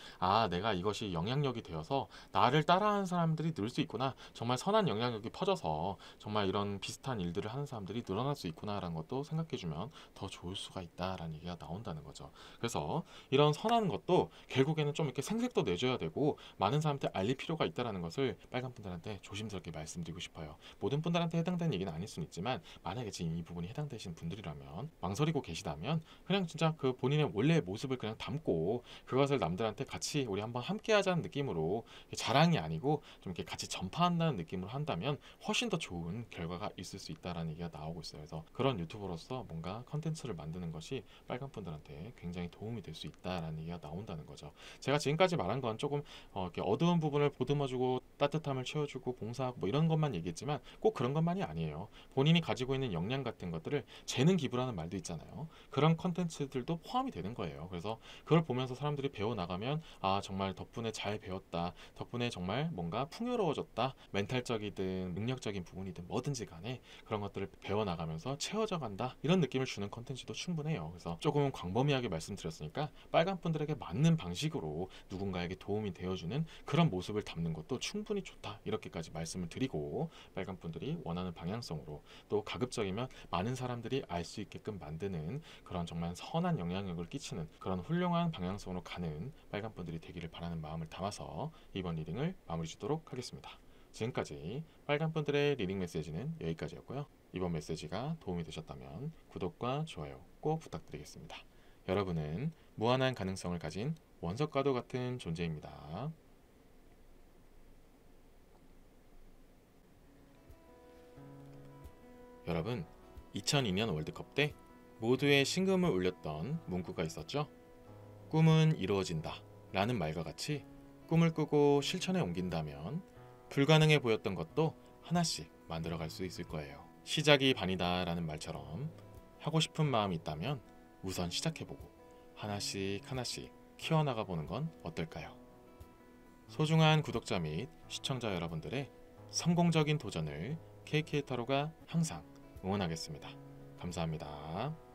내가 이것이 영향력이 되어서 나를 따라하는 사람들이 늘 수 있구나. 정말 선한 영향력이 퍼져서 정말 이런 비슷한 일들을 하는 사람들이 늘어날 수 있구나라는 것도 생각해주면 더 좋을 수가 있다라는 얘기가 나온다는 거죠. 그래서 이런 선한 것도 결국에는 좀 이렇게 생색도 내줘야 되고 많은 사람한테 알릴 필요가 있다라는 것을 빨간 분들한테 조심스럽게 말씀드리고 싶어요. 모든 분들한테 해당되는 얘기는 아닐 수는 있지만 만약에 지금 이 부분이 해당되시는 분들이라면 망설이고 계시다면 그냥 진짜 그 본인의 원래의 모습을 그냥 담고 그것을 남들한테 같이 우리 한번 함께 하자는 느낌으로 자랑이 아니고 좀 이렇게 같이 전파한다는 느낌으로 한다면 훨씬 더 좋은 결과가 있을 수 있다라는 얘기가 나오고 있어요. 그래서 그런 유튜버로서 뭔가 컨텐츠를 만드는 것이 빨간 분들한테 굉장히 도움이 될 수 있다라는 얘기가 나온다는 거죠. 제가 지금까지 말한 건 조금 이렇게 어두운 부분을 보듬어주고 따뜻함을 채워주고 봉사하고 뭐 이런 것만 얘기했지만 꼭 그런 것만이 아니에요. 본인이 가지고 있는 역량 같은 것들을 재능 기부라는 말도 있잖아요. 그런 컨텐츠들도 포함이 되는 거예요. 그래서 그걸 보면서 사람들이 배워나가면 정말 덕분에 잘 배웠다. 덕분에 정말 뭔가 풍요로워졌다. 멘탈적이든 능력적인 부분이든 뭐든지 간에 그런 것들을 배워나가면서 채워져 간다. 이런 느낌을 주는 컨텐츠도 충분해요. 그래서 조금은 광범위하게 말씀드렸으니까 빨간 분들에게 맞는 방식으로 누군가에게 도움이 되어주는 그런 모습을 담는 것도 충분히 좋다. 이렇게까지 말씀을 드리고 빨간 분들이 원하는 방향성으로 또 가급적이면 많은 사람들이 알 수 있게끔 만드는 그런 정말 선한 영향력을 끼치는 그런 훌륭한 방향성으로 가는 빨간 분들이 되기를 바라는 마음을 담아서 이번 리딩을 마무리 짓도록 하겠습니다. 지금까지 빨간 분들의 리딩 메시지는 여기까지였고요. 이번 메시지가 도움이 되셨다면 구독과 좋아요 꼭 부탁드리겠습니다. 여러분은 무한한 가능성을 가진 원석과도 같은 존재입니다. 여러분, 2002년 월드컵 때 모두의 심금을 울렸던 문구가 있었죠? 꿈은 이루어진다 라는 말과 같이 꿈을 꾸고 실천에 옮긴다면 불가능해 보였던 것도 하나씩 만들어갈 수 있을 거예요. 시작이 반이다 라는 말처럼 하고 싶은 마음이 있다면 우선 시작해보고 하나씩 하나씩 키워나가 보는 건 어떨까요? 소중한 구독자 및 시청자 여러분들의 성공적인 도전을 KK타로가 항상 응원하겠습니다. 감사합니다.